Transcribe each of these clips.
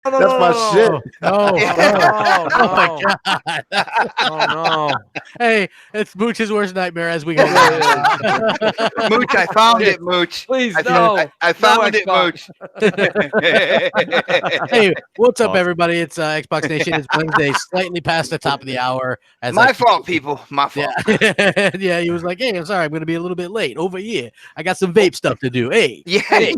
That's my shit. Oh my God. Oh no. Hey, it's Mooch's worst nightmare as we go. Mooch, I found it, Mooch. Please, I no. found it, Mooch. Hey, what's up, everybody? It's Xbox Nation. It's Wednesday, slightly past the top of the hour. My fault, people. My fault. Yeah. Yeah, he was like, hey, I'm sorry, I'm going to be a little bit late. Over here. I got some vape stuff to do. Hey. Yeah, Hey.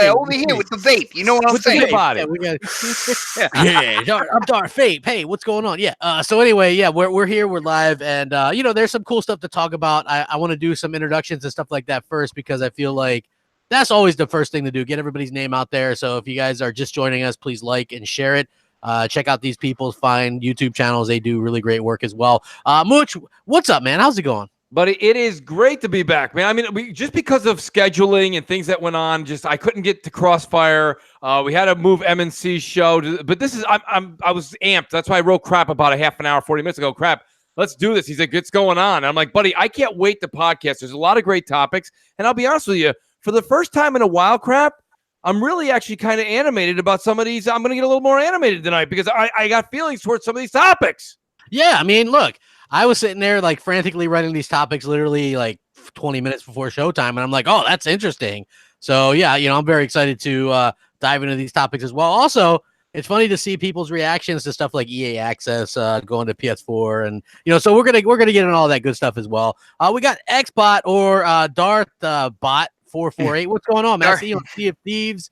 over here with the vape. You know what I'm saying? About Yeah, it. we got I'm Darth Vape. Hey, what's going on? Yeah. So anyway, yeah, we're here, we're live, and there's some cool stuff to talk about. I want to do some introductions and stuff like that first because I feel like that's always the first thing to do. Get everybody's name out there. So if you guys are just joining us, please like and share it. Check out these people's fine YouTube channels. They do really great work as well. Mooch, what's up, man? How's it going? Buddy, it is great to be back, man. I mean, just because of scheduling and things that went on, I couldn't get to Crossfire. We had to move MNC's show, but this is I was amped. That's why I wrote Crap about a half an hour, 40 minutes ago. Crap, let's do this. He's like, it's going on. And I'm like, buddy, I can't wait to podcast. There's a lot of great topics, and I'll be honest with you, for the first time in a while, Crap, I'm really actually kind of animated about some of these. I'm going to get a little more animated tonight because I got feelings towards some of these topics. Yeah, I mean, look. I was sitting there like frantically writing these topics literally like 20 minutes before showtime. And I'm like, oh, that's interesting. So, yeah, I'm very excited to dive into these topics as well. Also, it's funny to see people's reactions to stuff like EA Access going to PS4. And, so we're going to get into all that good stuff as well. We got Xbot or Darth Bot 448. What's going on, man? I see you on Sea of Thieves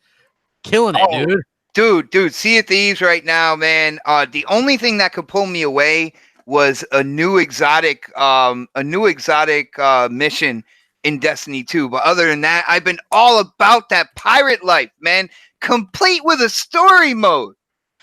killing it, dude. Dude, Sea of Thieves right now, man. The only thing that could pull me away was a new exotic mission in Destiny 2. But other than that, I've been all about that pirate life, man. Complete with a story mode.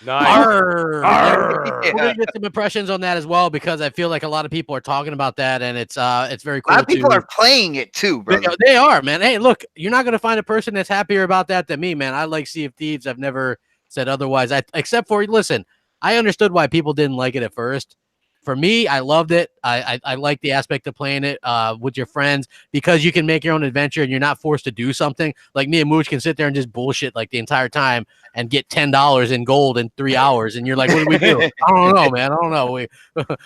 Nice. We're gonna get some impressions on that as well because I feel like a lot of people are talking about that, and it's very cool. A lot of people are playing it too, bro. They are, man. Hey, look, you're not gonna find a person that's happier about that than me, man. I like Sea of Thieves. I've never said otherwise. Except for listen, I understood why people didn't like it at first. For me, I loved it. I like the aspect of playing it with your friends because you can make your own adventure and you're not forced to do something. Like me and Mooch can sit there and just bullshit like the entire time and get $10 in gold in 3 hours. And you're like, what do we do? I don't know, man. I don't know.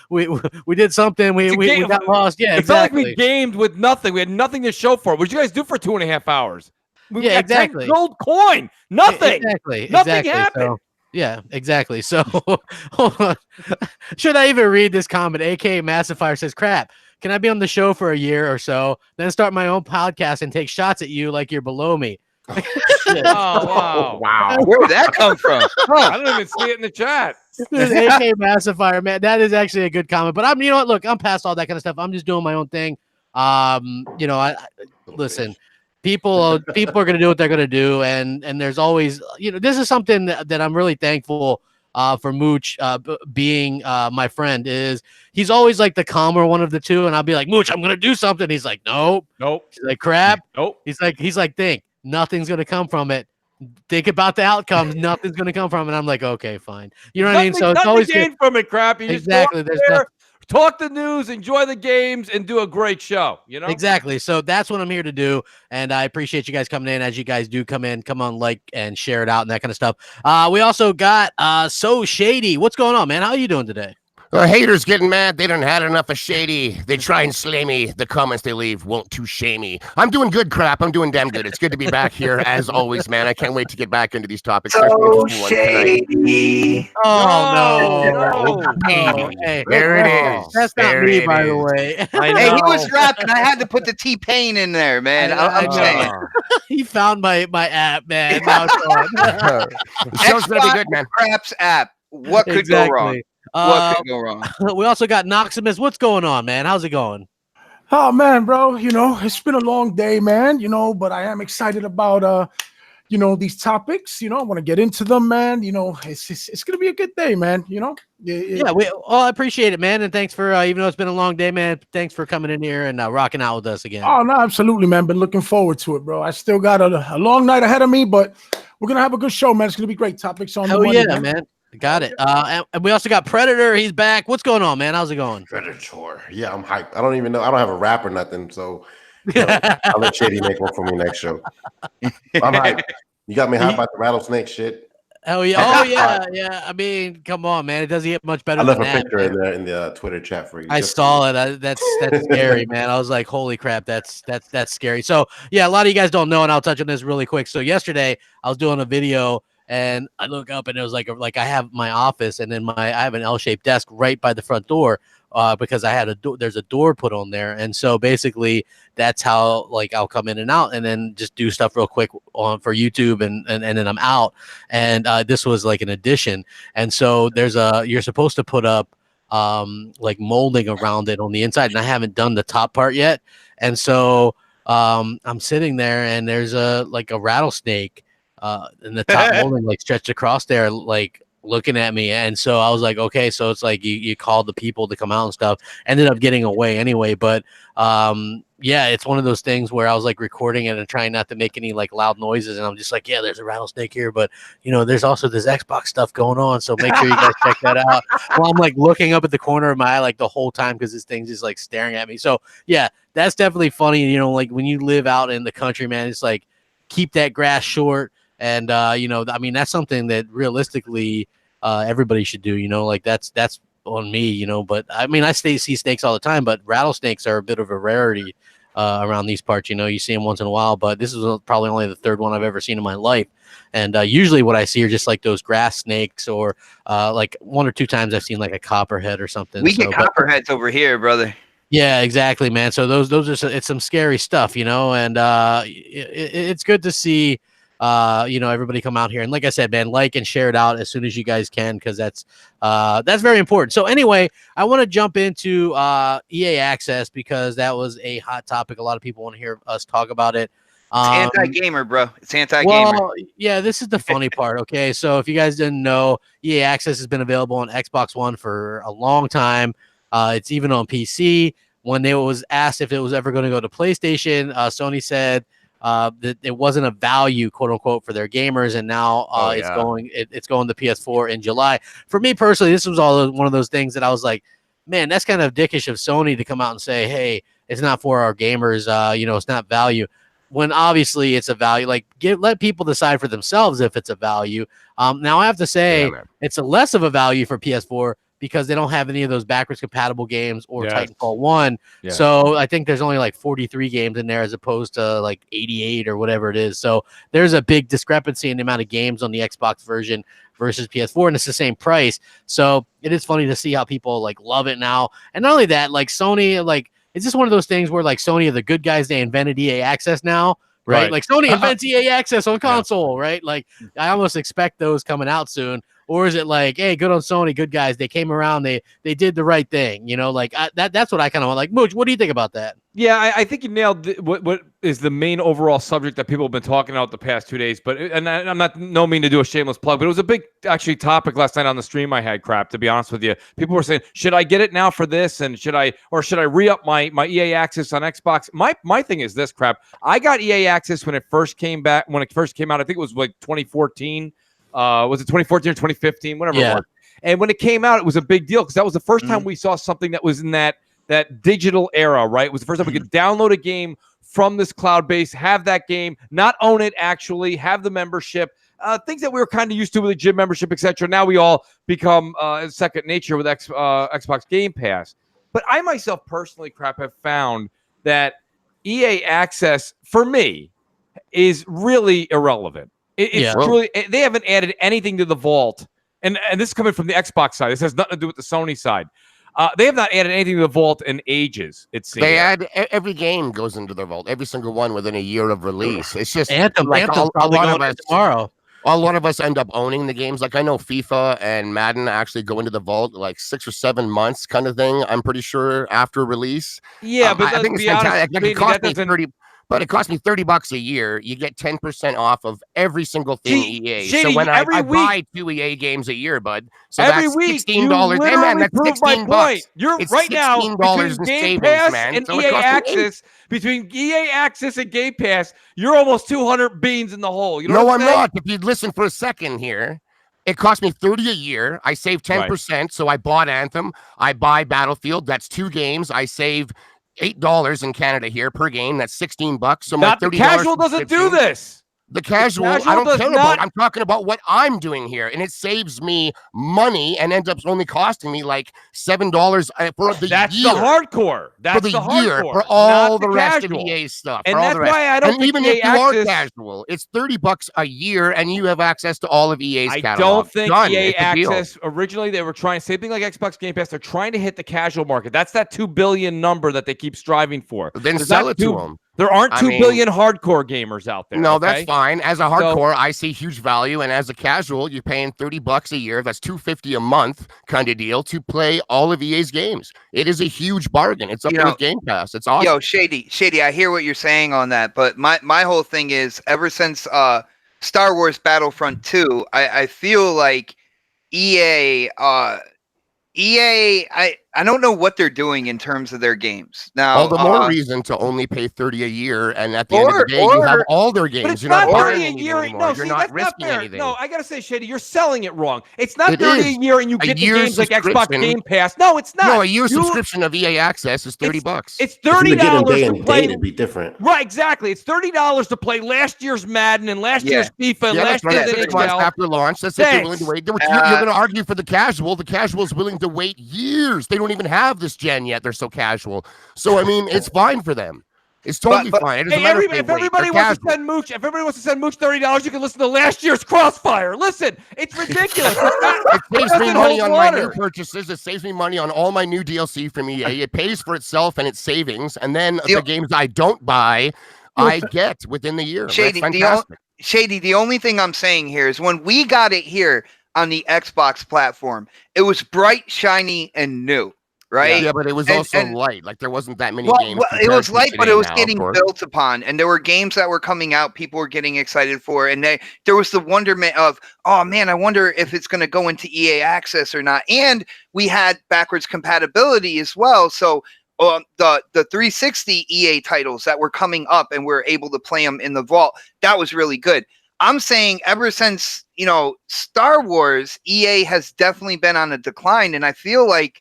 We did something. We got lost. Yeah, it felt like exactly. we gamed with nothing. We had nothing to show for it. What did you guys do for 2.5 hours? We got exactly. 10 gold coin. Nothing. Nothing happened. So, yeah, exactly. So, hold on. Should I even read this comment? AK Massifier says, crap, can I be on the show for a year or so, then start my own podcast and take shots at you like you're below me? Oh, wow. Where did that come from? I don't even see it in the chat. This is AK Massifier, man. That is actually a good comment. But you know what? Look, I'm past all that kind of stuff. I'm just doing my own thing. Listen. People are going to do what they're going to do, and there's always, this is something that I'm really thankful for Mooch being my friend. Is he's always like the calmer one of the two, and I'll be like, Mooch, I'm going to do something. He's like, nope. He's like, crap. Nope. He's like, think nothing's going to come from it. Think about the outcomes. Nothing's going to come from it. I'm like, okay, fine. You know what I mean? So it's always gained from it, crap. You exactly. There's there, talk the news, enjoy the games, and do a great show. Exactly. So that's what I'm here to do, and I appreciate you guys coming in. As you guys do come in, come on, like and share it out and that kind of stuff. We also got So Shady. What's going on, man? How are you doing today? Haters getting mad. They done had enough of Shady. They try and slay me. The comments they leave won't too shame me. I'm doing good, crap. I'm doing damn good. It's good to be back here as always, man. I can't wait to get back into these topics. So Shady. Oh, no. Hey, there it is. That's not there me, by the way. Hey, he was rapping. I had to put the T-Pain in there, man. I'm saying. He found my app, man. Now it's on. The show's going to be good, man. Craps app. What could go wrong? What could go wrong? We also got Noximus. What's going on, man? How's it going? Oh man, bro, it's been a long day, man, but I am excited about these topics, I want to get into them, man. It's going to be a good day, man, Yeah, I appreciate it, man, and thanks for even though it's been a long day, man, thanks for coming in here and rocking out with us again. Oh, no, absolutely, man. Been looking forward to it, bro. I still got a long night ahead of me, but we're going to have a good show, man. It's going to be great topics on the money, yeah, man. Got it. And we also got Predator. He's back. What's going on, man? How's it going? Predator. Yeah, I'm hyped. I don't even know. I don't have a rap or nothing, so I'll let Shady make one for me next show. I'm hyped. You got me hyped about the rattlesnake shit. Oh yeah, yeah. I mean, come on, man. It doesn't get much better I left than a that. picture in there in the Twitter chat for you. I saw it. That's scary, man. I was like, holy crap, that's scary. So yeah, a lot of you guys don't know, and I'll touch on this really quick. So yesterday I was doing a video and I look up and it was like I have my office and then I have an L-shaped desk right by the front door because I had there's a door put on there. And so basically that's how like I'll come in and out and then just do stuff real quick on for YouTube and then I'm out. And this was like an addition. And so you're supposed to put up like molding around it on the inside, and I haven't done the top part yet. And so I'm sitting there and there's a rattlesnake in the top molding like stretched across there, like looking at me. And so I was like, okay, so it's like you called the people to come out and stuff. Ended up getting away anyway, but yeah, it's one of those things where I was like recording it and trying not to make any like loud noises, and I'm just like, yeah, there's a rattlesnake here, but you know, there's also this Xbox stuff going on, so make sure you guys check that out. Well, I'm like looking up at the corner of my eye like the whole time because this thing's just like staring at me. So yeah, that's definitely funny. You know, like when you live out in the country, man, it's like keep that grass short. And you know, I mean, that's something that realistically everybody should do. You know, like that's on me. You know, but I mean, I see snakes all the time, but rattlesnakes are a bit of a rarity around these parts. You know, you see them once in a while, but this is probably only the third one I've ever seen in my life. And usually, what I see are just like those grass snakes, or like 1 or 2 times I've seen like a copperhead or something. We get copperheads over here, brother. Yeah, exactly, man. So those are it's some scary stuff, you know, and it's good to see. You know, everybody come out here, and like I said, man, like and share it out as soon as you guys can, because that's very important. So anyway, I want to jump into EA Access because that was a hot topic. A lot of people want to hear us talk about it. It's anti-gamer, bro. It's anti-gamer. Well, yeah, this is the funny part. Okay, so if you guys didn't know, EA Access has been available on Xbox One for a long time. It's even on PC. When it was asked if it was ever going to go to PlayStation, Sony said that it wasn't a value, quote unquote, for their gamers, and now it's going to PS4 in July. For me personally, this was all one of those things that I was like, man, that's kind of dickish of Sony to come out and say, hey, it's not for our gamers. You know, it's not value. When obviously it's a value. Like, let people decide for themselves if it's a value. Now I have to say it's a less of a value for PS4 because they don't have any of those backwards compatible games or Titanfall 1. Yeah. So I think there's only like 43 games in there as opposed to like 88 or whatever it is. So there's a big discrepancy in the amount of games on the Xbox version versus PS4, and it's the same price. So it is funny to see how people like love it now. And not only that, like Sony, like it's just one of those things where like Sony are the good guys. They invented EA Access now. Right. Like Sony invents EA Access on console, right? Like I almost expect those coming out soon. Or is it like, hey, good on Sony, good guys. They came around, they did the right thing, you know. Like that's what I kind of want. Like, Mooch, what do you think about that? Yeah, I think you nailed what is the main overall subject that people have been talking about the past 2 days. But and I'm not mean to do a shameless plug, but it was a big actually topic last night on the stream I had. Crap, to be honest with you, people were saying, should I get it now for this, and should I re-up my EA Access on Xbox? My thing is this, crap. I got EA Access when it first came out. I think it was like 2014. Was it 2014 or 2015? Whatever it was. And when it came out, it was a big deal because that was the first time we saw something that was in that digital era, right? It was the first time we could download a game from this cloud base, have that game, not own it, actually have the membership, things that we were kind of used to with the gym membership, etc. Now we all become second nature with Xbox Game Pass. But I myself personally, crap, have found that EA Access for me is really irrelevant. It's truly, they haven't added anything to the vault, and this is coming from the Xbox side. This has nothing to do with the Sony side. They have not added anything to the vault in ages. It seems they add every game goes into their vault, every single one within a year of release. It's just Anthem. Like Anthem's probably going on tomorrow. A lot of us end up owning the games. Like I know FIFA and Madden actually go into the vault like 6 or 7 months, kind of thing. I'm pretty sure after release. Yeah, but I think it's fantastic. Like, it cost me 30. But it costs me $30 a year. You get 10% off of every single thing EA. Shady, so when I buy 2 EA games a year, bud, so every that's week, $16. Hey man, that's $16. You're it's right now $16 between Game Pass man. and So EA Access. Between EA Access and Game Pass, you're almost 200 beans in the hole. You know no, what I'm not. If you'd listen for a second here. It cost me $30 a year. I saved 10%. So I bought Anthem. I buy Battlefield. That's 2 games. I save $8 in Canada here per game. That's $16. So not my $30 the casual doesn't do this. The casual I casual don't does care not- about. I'm talking about what I'm doing here, and it saves me money and ends up only costing me like $7 for the That's year. the hardcore. That's for the the year hardcore, for all not the rest casual. of EA stuff. And for all that's the rest. why I don't and think even EA if you are Access, casual, it's $30 a year, and you have access to all of EA's I catalog. don't think Done. EA It's a deal. Access originally they were trying same thing like Xbox Game Pass. They're trying to hit the casual market. That's that 2 billion number that they keep striving for. Then There's sell not it to them. There aren't I 2 mean- billion hardcore gamers out there. No, okay? that's fine. As a hardcore, I see huge value, and as a casual, you're paying $30 a year. That's $250 a month kind of deal to play all of EA's games. It is a huge bargain. It's up there with Game Pass. It's awesome. Yo, Shady, I hear what you're saying on that, but my whole thing is ever since Star Wars Battlefront 2, I feel like EA I don't know what they're doing in terms of their games. Now, all the more reason to only pay $30 a year, and at the end of the day, you have all their games. But it's you're not not 30 buying a year. anymore. No, you're see, not that's risking not fair. anything. No, I gotta say, Shady, you're selling it wrong. It's not It 30 is. a year, and you A get the year games like Xbox subscription- Game Pass. No, it's not. No, a year subscription of EA Access is $30. It's If you were getting $30 day to and play. date, it'd be different. Right, exactly. It's $30 to play last year's Madden and last year's FIFA and Yeah, last that's right. year's 6 months NHL. after launch. That's if they're willing to wait. Thanks. You're going to argue for the casual. The casual is willing to wait years. They don't even have this gen yet. They're so casual. So I mean, it's fine for them. It's totally fine. It doesn't Hey, matter if if they wait. everybody They're wants to casual. send Mooch, if everybody wants to send Mooch $30, you can listen to last year's Crossfire. Listen, it's ridiculous. It saves me doesn't money hold on my new water. purchases. It saves me money on all my new DLC from EA. It pays for itself and its savings. And then the games I don't buy, I get within the year. Shady, That's fantastic. Shady, the only thing I'm saying here is when we got it here on the Xbox platform, it was bright, shiny, and new. Right? Yeah, but it was also light. Like there wasn't that many games. Well, it was light, but it was now, getting built upon, and there were games that were coming out. People were getting excited for, and there was the wonderment of, oh man, I wonder if it's going to go into EA Access or not. And we had backwards compatibility as well. So the 360 EA titles that were coming up, and we're able to play them in the vault. That was really good. I'm saying ever since Star Wars, EA has definitely been on a decline, and I feel like,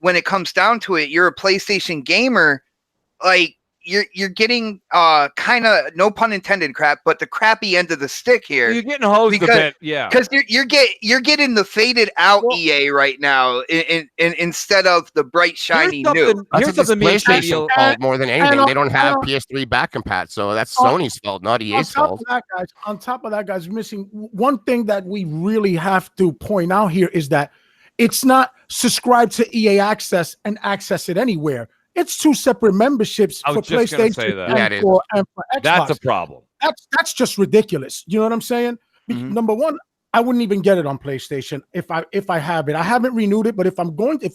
when it comes down to it, you're a PlayStation gamer, like you're getting kind of, no pun intended, crap, but the crappy end of the stick here. You're getting hosed a bit, yeah. Because you're getting the faded out EA right now, in instead of the bright shiny new. Here's something PlayStation fault more than anything. They don't have PS3 back compat, so that's Sony's fault, not EA's fault. On top of that, guys, missing one thing that we really have to point out here is that it's not subscribe to EA Access and access it anywhere. It's two separate memberships for PlayStation and for Xbox. That's a problem. That's just ridiculous. You know what I'm saying? Number one, I wouldn't even get it on PlayStation if I have it. I haven't renewed it, but if I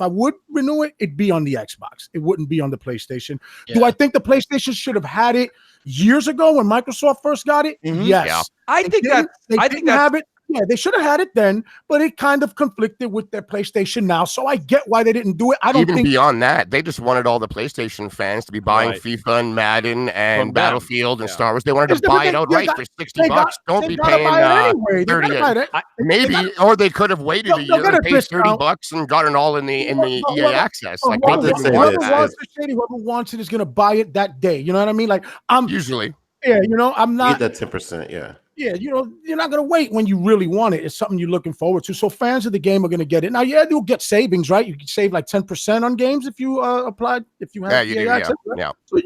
would renew it, it'd be on the Xbox. It wouldn't be on the PlayStation. Yeah. Do I think the PlayStation should have had it years ago when Microsoft first got it? Yes. Yeah. I think they didn't have it. Yeah, they should have had it then, but it kind of conflicted with their PlayStation now. So I get why they didn't do it. I don't even think beyond that, they just wanted all the PlayStation fans to be buying FIFA and Madden and Battlefield and Star Wars. They wanted to buy it outright for $60. Don't be paying 30. Maybe, or they could have waited a year and paid $30 and got it all in the EA Access. Like whoever wants it is going to buy it that day. You know what I mean? Like I'm usually. Yeah, I'm not. Get that 10%. Yeah. Yeah, you're not going to wait when you really want it. It's something you're looking forward to. So fans of the game are going to get it. Now, you'll get savings, right? You can save like 10% on games if you applied, if you have access, right? Yeah. So,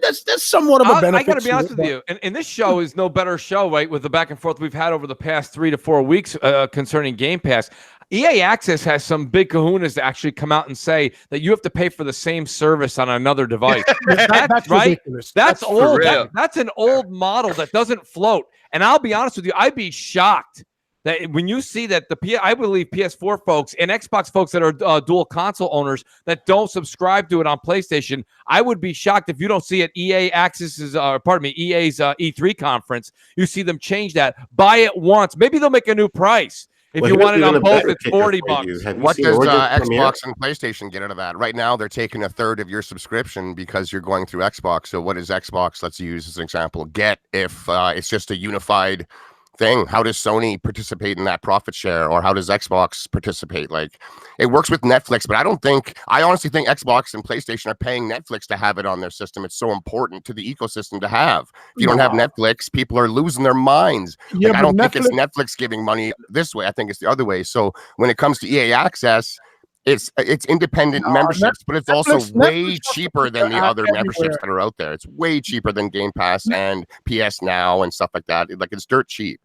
that's somewhat of a benefit. I got to be honest with you. And this show is no better show, right, with the back and forth we've had over the past 3 to 4 weeks concerning Game Pass. EA Access has some big kahunas to actually come out and say that you have to pay for the same service on another device. That's right. Ridiculous. That's old. That's an old model that doesn't float. And I'll be honest with you, I'd be shocked that when you see that I believe PS4 folks and Xbox folks that are dual console owners that don't subscribe to it on PlayStation, I would be shocked if you don't see it. EA's E3 conference, you see them change that. Buy it once. Maybe they'll make a new price. If you want it on both, it's $40. What does Xbox and PlayStation get out of that? Right now, they're taking a third of your subscription because you're going through Xbox. So what does Xbox, let's use as an example, get if it's just a unified thing. How does Sony participate in that profit share, or how does Xbox participate? Like, it works with Netflix, but I honestly think Xbox and PlayStation are paying Netflix to have it on their system. It's so important to the ecosystem to have. If you don't have Netflix, people are losing their minds. Yeah, like, I don't think it's Netflix giving money this way. I think it's the other way. So when it comes to EA Access, it's independent memberships, but it's also way cheaper than the other memberships that are out there. It's way cheaper than Game Pass and PS Now and stuff like that. Like, it's dirt cheap.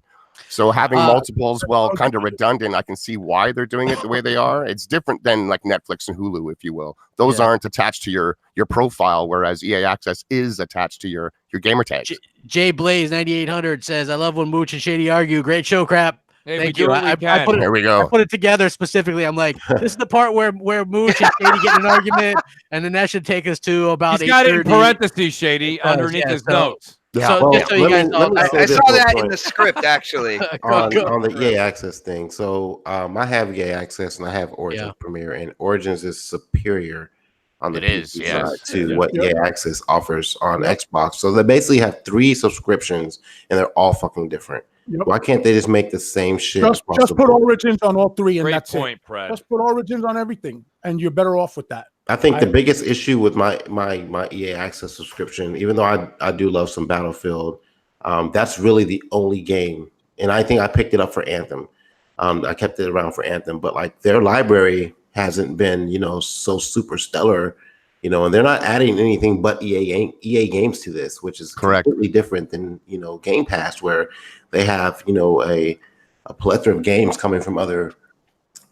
So having multiples, kind of redundant. I can see why they're doing it the way they are. It's different than like Netflix and Hulu, if you will. Those aren't attached to your profile, whereas EA Access is attached to your gamer tags. Jay Blaze 9800 says, "I love when Mooch and Shady argue. Great show, crap." Hey, thank you. Here we go. I put it together specifically. I'm like, this is the part where Mooch and Shady get in an argument, and then that should take us to about. He's got it in parentheses, Shady, underneath his notes. Yeah, so, well, just so you guys know, I saw that in the script actually. on the EA Access thing. So I have EA Access and I have Origins Premier, and Origins is superior on the PC side to what EA Access offers on Xbox. So they basically have 3 subscriptions, and they're all fucking different. Why can't they just make the same shit? Just put Origins on all 3, and Great that's point, it. Brad. Just put Origins on everything, and you're better off with that. I think the biggest issue with my EA Access subscription, even though I do love some Battlefield, that's really the only game, and I think I picked it up for Anthem. I kept it around for Anthem, but like their library hasn't been, so super stellar, and they're not adding anything but EA games to this, which is completely different than Game Pass, where they have a plethora of games coming from other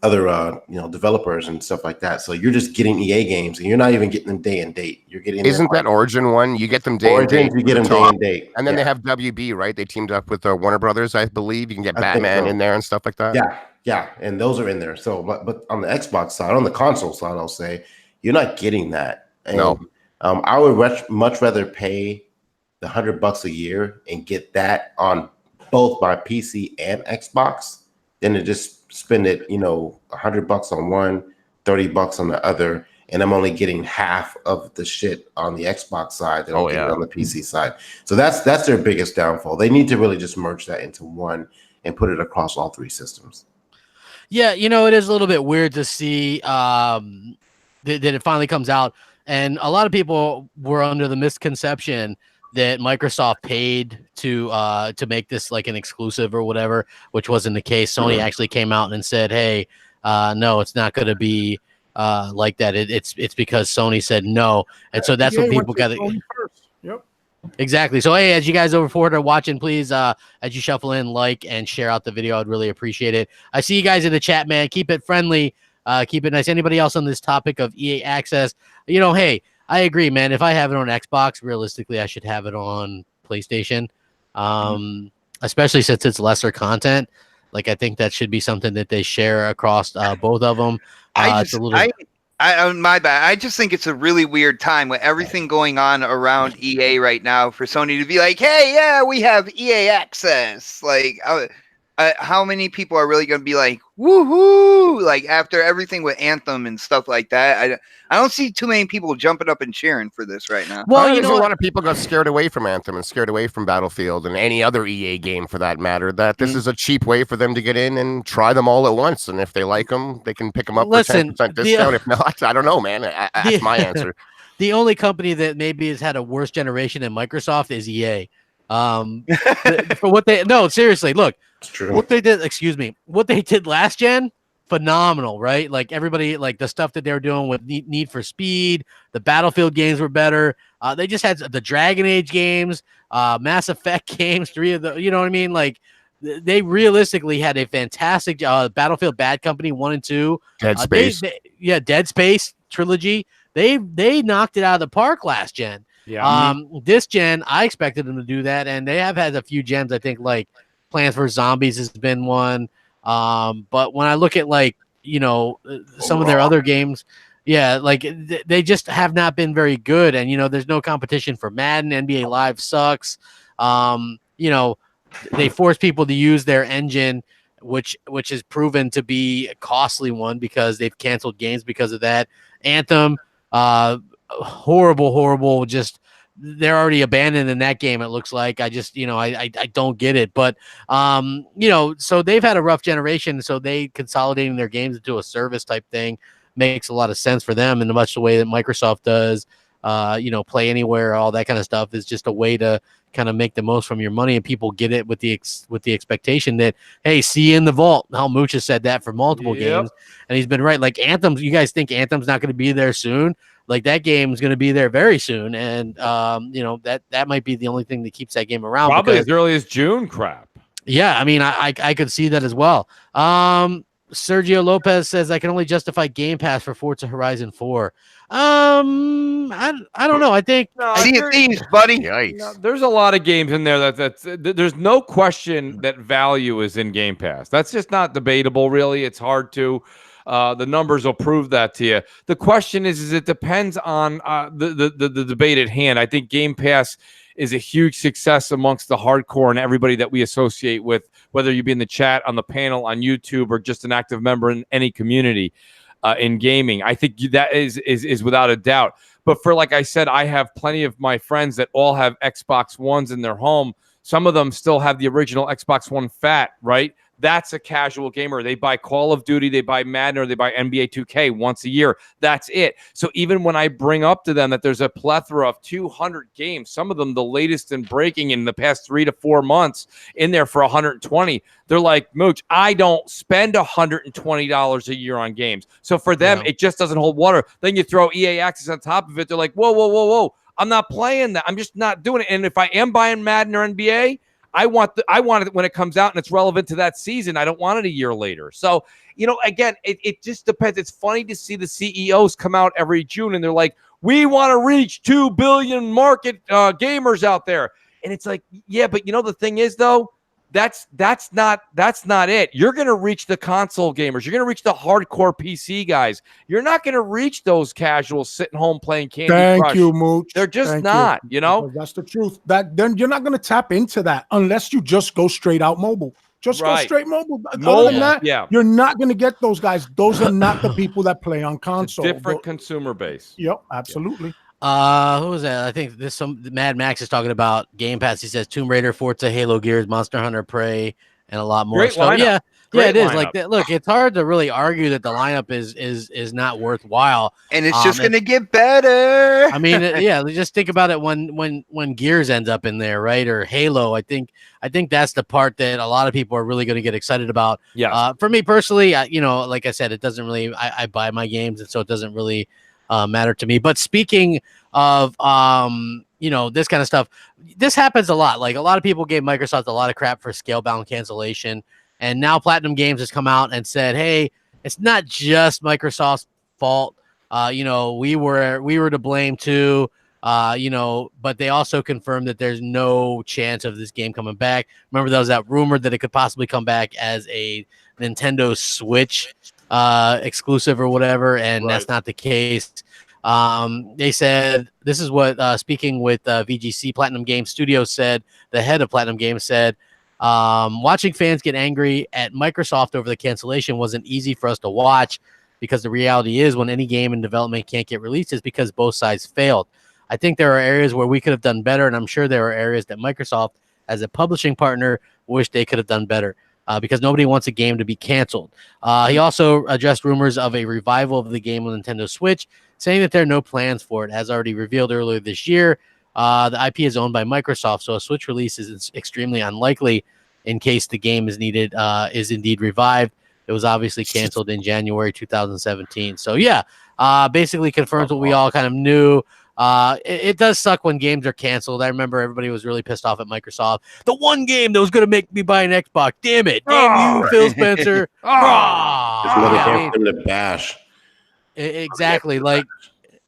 developers and stuff like that. So you're just getting EA games, and you're not even getting them day and date. You're getting Isn't that Origin one? You get them day and date. You get them day and date, and then they have WB, right? They teamed up with Warner Brothers, I believe. You can get Batman in there and stuff like that. Yeah, and those are in there. So, but on the Xbox side, on the console side, I'll say you're not getting that. And, no, I would much rather pay the $100 a year and get that on both my PC and Xbox than to just spend it, $100 on one, $30 on the other, and I'm only getting half of the shit on the Xbox side that I'm getting on the PC side. So that's their biggest downfall. They need to really just merge that into one and put it across all 3 systems. Yeah, it is a little bit weird to see that it finally comes out. And a lot of people were under the misconception that Microsoft paid to make this like an exclusive or whatever, which wasn't the case. Sony actually came out and said, "Hey, no, it's not going to be like that. It's because Sony said no." And so that's what people got to. Yep. Exactly. So, hey, as you guys over forward are watching, please, as you shuffle in, like and share out the video. I'd really appreciate it. I see you guys in the chat, man. Keep it friendly. Keep it nice. Anybody else on this topic of EA Access? Hey, I agree, man. If I have it on Xbox, realistically, I should have it on PlayStation, especially since it's lesser content. Like, I think that should be something that they share across both of them. My bad. I just think it's a really weird time with everything going on around EA right now for Sony to be like, "Hey, yeah, we have EA Access." Like, how many people are really going to be like, "Woohoo!" Like after everything with Anthem and stuff like that? I don't see too many people jumping up and cheering for this right now. Well, a lot of people got scared away from Anthem and scared away from Battlefield and any other EA game for that matter. That this is a cheap way for them to get in and try them all at once. And if they like them, they can pick them up for 10% discount. If not, I don't know, man. That's my answer. The only company that maybe has had a worse generation than Microsoft is EA. For what seriously, look, it's true. What they did last gen, phenomenal, right? Like everybody, like the stuff that they were doing with Need for Speed, the Battlefield games were better. They just had the Dragon Age games, Mass Effect games, 3 of the, you know what I mean? Like they realistically had a fantastic Battlefield Bad Company 1 and 2, Dead Space, Dead Space trilogy. They knocked it out of the park last gen. Yeah. This gen, I expected them to do that, and they have had a few gens. I think like Plants vs. Zombies has been one. But when I look at some of their other games, like they just have not been very good. And there's no competition for Madden. NBA Live sucks. They force people to use their engine, which has proven to be a costly one because they've canceled games because of that. Anthem, horrible, just they're already abandoned in that game. It looks like I just, I don't get it, but so they've had a rough generation. So they consolidating their games into a service type thing makes a lot of sense for them in much the way that Microsoft does. Play anywhere, all that kind of stuff is just a way to kind of make the most from your money, and people get it with the expectation that, hey, see you in the vault. Hal Mooch has said that for multiple games, and he's been right. Like Anthem, you guys think Anthem's not going to be there soon? Like that game is going to be there very soon, and that might be the only thing that keeps that game around. Probably as early as June. Crap. Yeah, I mean, I could see that as well. Sergio Lopez says I can only justify Game Pass for Forza Horizon 4. I don't know. I think thieves, buddy. There's a lot of games in there there's no question that value is in Game Pass. That's just not debatable, really. It's hard to. The numbers will prove that to you. The question is it depends on the debate at hand. I think Game Pass is a huge success amongst the hardcore and everybody that we associate with, whether you be in the chat, on the panel, on YouTube, or just an active member in any community in gaming. I think that is without a doubt. But for, like I said, I have plenty of my friends that all have Xbox Ones in their home. Some of them still have the original Xbox One Fat, right? That's a casual gamer. They buy Call of Duty, they buy Madden, or they buy NBA 2K once a year. That's it. So even when I bring up to them that there's a plethora of 200 games, some of them the latest and breaking in the past 3 to 4 months in there for 120, they're like, Mooch, I don't spend $120 a year on games. So for them, it just doesn't hold water. Then you throw EA Access on top of it. They're like, whoa. I'm not playing that. I'm just not doing it. And if I am buying Madden or NBA, I want it when it comes out and it's relevant to that season. I don't want it a year later. So, again, it just depends. It's funny to see the CEOs come out every June and they're like, we want to reach 2 billion market gamers out there. And it's like, yeah, but the thing is, though, that's not it. You're going to reach the console gamers. You're going to reach the hardcore PC guys. You're not going to reach those casuals sitting home playing Candy Crush. Thank you, Mooch. They're just not, Because that's the truth. Then you're not going to tap into that unless you just go straight out mobile. Just go straight mobile. Other than that, you're not going to get those guys. Those are not the people that play on console. Different consumer base. Yep, absolutely. Who was that? I think Mad Max is talking about Game Pass. He says Tomb Raider, Forza, Halo, Gears, Monster Hunter, Prey, and a lot more stuff. Yeah, it is. Like that. Look, it's hard to really argue that the lineup is not worthwhile, and it's just going to get better. I mean, just think about it when Gears ends up in there, right? Or Halo. I think that's the part that a lot of people are really going to get excited about. Yeah. For me personally, like I said, it doesn't really. I buy my games, and so it doesn't really matter to me. But speaking of this kind of stuff, this happens a lot. Like a lot of people gave Microsoft a lot of crap for Scalebound cancellation, and now Platinum Games has come out and said, hey, it's not just Microsoft's fault. We were to blame too. But they also confirmed that there's no chance of this game coming back. Remember, there was that rumor that it could possibly come back as a Nintendo Switch exclusive or whatever, and that's not the case. They said, this is what speaking with VGC, Platinum Games Studios said, the head of Platinum Games said, watching fans get angry at Microsoft over the cancellation wasn't easy for us to watch, because the reality is when any game in development can't get released is because both sides failed. I think there are areas where we could have done better, and I'm sure there are areas that Microsoft, as a publishing partner, wish they could have done better. Because nobody wants a game to be canceled. He also addressed rumors of a revival of the game on Nintendo Switch, saying that there are no plans for it. As already revealed earlier this year, the IP is owned by Microsoft, so a Switch release is extremely unlikely in case the game is indeed revived. It was obviously canceled in January 2017. So basically confirms what we all kind of knew. It does suck when games are canceled. I remember everybody was really pissed off at Microsoft. The one game that was going to make me buy an Xbox. Damn it. Damn you, Phil Spencer. To bash. Exactly. Like,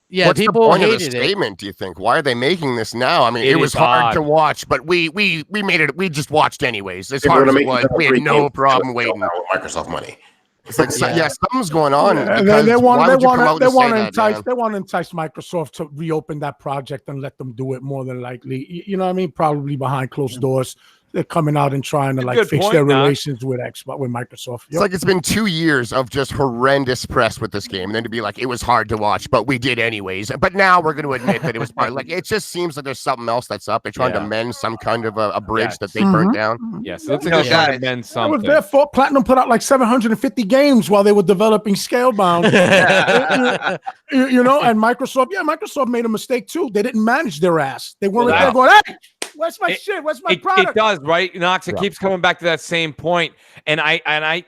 what's people the point hated of the statement, do you think? Why are they making this now? I mean, it was hard to watch, but we made it. We just watched anyways. As hard as it was, we had no problem waiting. With Microsoft money. It's like, something's going on. They want to entice Microsoft to reopen that project and let them do it more than likely. You know what I mean? Probably behind closed doors. they're coming out and trying to like fix their relations with Xbox, with Microsoft. It's like it's been 2 years of just horrendous press with this game, and then to be like, it was hard to watch, but we did anyways. But now we're going to admit that it was part. Like, it just seems like there's something else that's up. They're trying to mend some kind of a bridge that they burnt down. Yes, it looks like they're trying to mend something. It was their fault. Platinum put out like 750 games while they were developing Scalebound. You know, and Microsoft made a mistake too. They didn't manage their ass. They weren't there going, hey, where's my shit? Where's my product? It does, right, Knox? It keeps coming back to that same point. And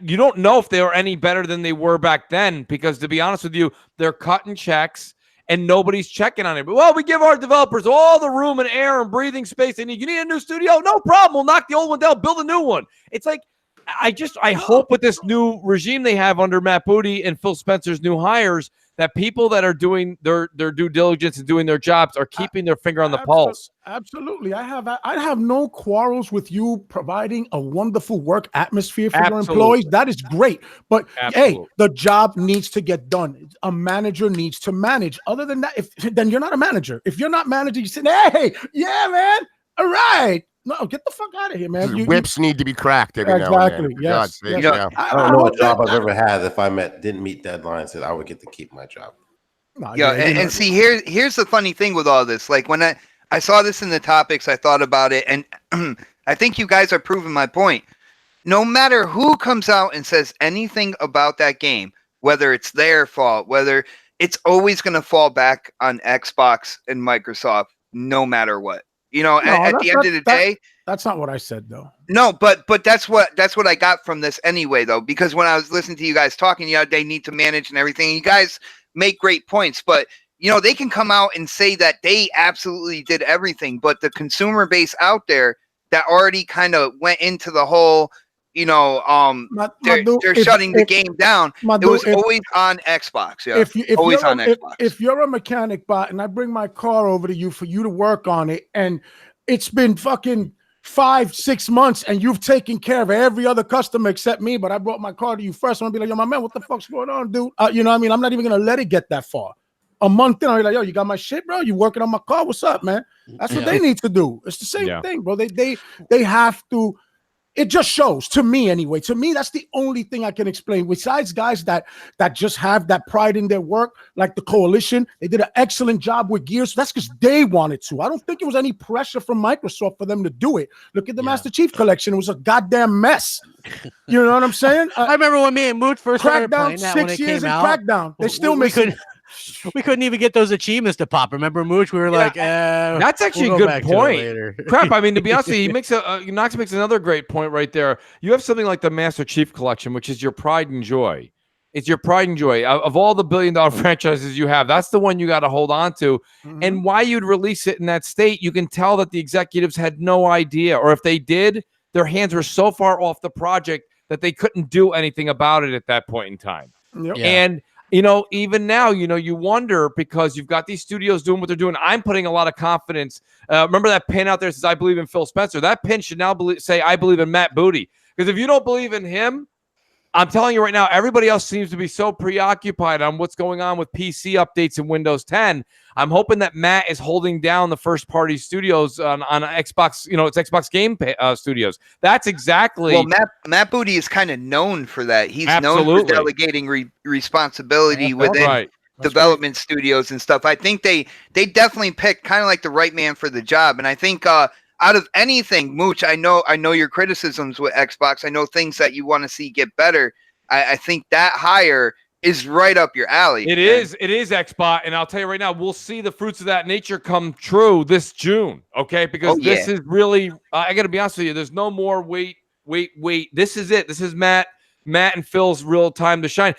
you don't know if they were any better than they were back then, because to be honest with you, they're cutting checks and nobody's checking on it. But well, we give our developers all the room and air and breathing space they need. You need a new studio? No problem. We'll knock the old one down, build a new one. It's like, I hope with this new regime they have under Matt Booty and Phil Spencer's new hires, that people that are doing their due diligence and doing their jobs are keeping their finger on the pulse. Absolutely. I have no quarrels with you providing a wonderful work atmosphere for your employees. That is great. But hey, the job needs to get done. A manager needs to manage. Other than that, then you're not a manager. If you're not managing, you say, hey, yeah, man, all right. No, get the fuck out of here, man. Whips need to be cracked every now and then. Yes. I don't know what job I've ever had if I didn't meet deadlines that I would get to keep my job. And see, here's the funny thing with all this. Like when I saw this in the topics, I thought about it, and I think you guys are proving my point. No matter who comes out and says anything about that game, whether it's their fault, whether it's always going to fall back on Xbox and Microsoft, no matter what. You know, at the end of the day, that's not what I said, though. No, but that's what I got from this anyway, though, because when I was listening to you guys talking, they need to manage and everything. You guys make great points, but they can come out and say that they absolutely did everything, but the consumer base out there that already kind of went into the whole, they're shutting the game down. It was always on Xbox. Yeah, always on Xbox. If you're a mechanic bot and I bring my car over to you for you to work on it, and it's been fucking 5-6 months and you've taken care of every other customer except me, but I brought my car to you first, I'm gonna be like, yo, my man, what the fuck's going on, dude? You know what I mean? I'm not even gonna let it get that far. A month in, I'll be like, yo, you got my shit, bro? You working on my car? What's up, man? That's what they need to do. It's the same thing, bro. They have to. It just shows, to me anyway. To me, that's the only thing I can explain. Besides guys that just have that pride in their work, like the Coalition, they did an excellent job with Gears. That's because they wanted to. I don't think it was any pressure from Microsoft for them to do it. Look at the Master Chief Collection. It was a goddamn mess. You know what I'm saying? I remember when me and Mooch first started playing that when it came out. Crackdown. They still missing. We couldn't even get those achievements to pop. Remember, Mooch? We were like, that's actually a good point. Crap. I mean, to be honest with you, he makes Knox makes another great point right there. You have something like the Master Chief Collection, which is your pride and joy. It's your pride and joy of all the billion-dollar franchises you have. That's the one you got to hold on to. And why you'd release it in that state, you can tell that the executives had no idea, or if they did, their hands were so far off the project that they couldn't do anything about it at that point in time. And even now, you wonder, because you've got these studios doing what they're doing. I'm putting a lot of confidence. Remember that pin out there says, I believe in Phil Spencer. That pin should now say, I believe in Matt Booty. Because if you don't believe in him, I'm telling you right now, everybody else seems to be so preoccupied on what's going on with PC updates in Windows 10. I'm hoping that Matt is holding down the first-party studios on Xbox. It's Xbox Game Studios. That's exactly. Well, Matt Booty is kind of known for that. He's known for delegating responsibility within development studios and stuff. I think they definitely picked kind of like the right man for the job. And I think out of anything, Mooch, I know your criticisms with Xbox. I know things that you want to see get better. I think that hire is right up your alley. It is Xbox, and I'll tell you right now, we'll see the fruits of that nature come true this June, okay? Because this is really, I got to be honest with you, there's no more wait. This is it. This is Matt and Phil's real time to shine.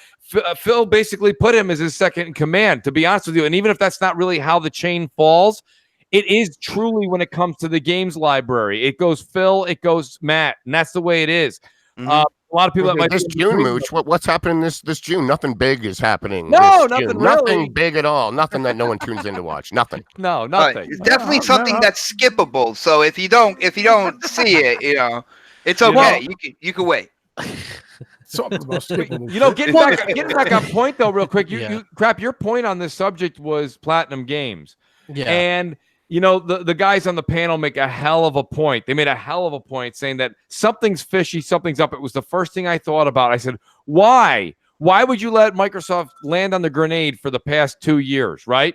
Phil basically put him as his second in command, to be honest with you, and even if that's not really how the chain falls, it is truly when it comes to the games library. It goes Phil, it goes Matt, and that's the way it is. A lot of people that might this June, Mooch. What's happening this June? Nothing big is happening. No, nothing really. Nothing big at all. Nothing that no one tunes in to watch. Nothing. No, nothing. It's definitely something that's skippable. So if you don't see it, it's okay. Well, you can wait. Getting back on point though, real quick. Crap, your point on this subject was Platinum Games. Yeah. And you know, the guys on the panel make a hell of a point. They made a hell of a point saying that something's fishy, something's up. It was the first thing I thought about. I said, why? Why would you let Microsoft land on the grenade for the past 2 years, right?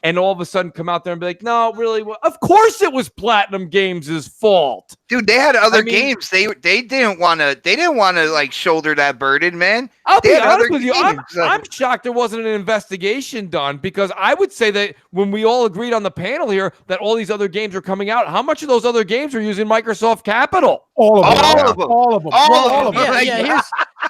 And all of a sudden come out there and be like, no, really? Well, of course it was Platinum Games' fault. Dude, they had other games. They didn't want to like shoulder that burden, man. I'll be honest with you. I'm shocked there wasn't an investigation done, because I would say that when we all agreed on the panel here that all these other games are coming out, how much of those other games are using Microsoft Capital? All of them. Yeah.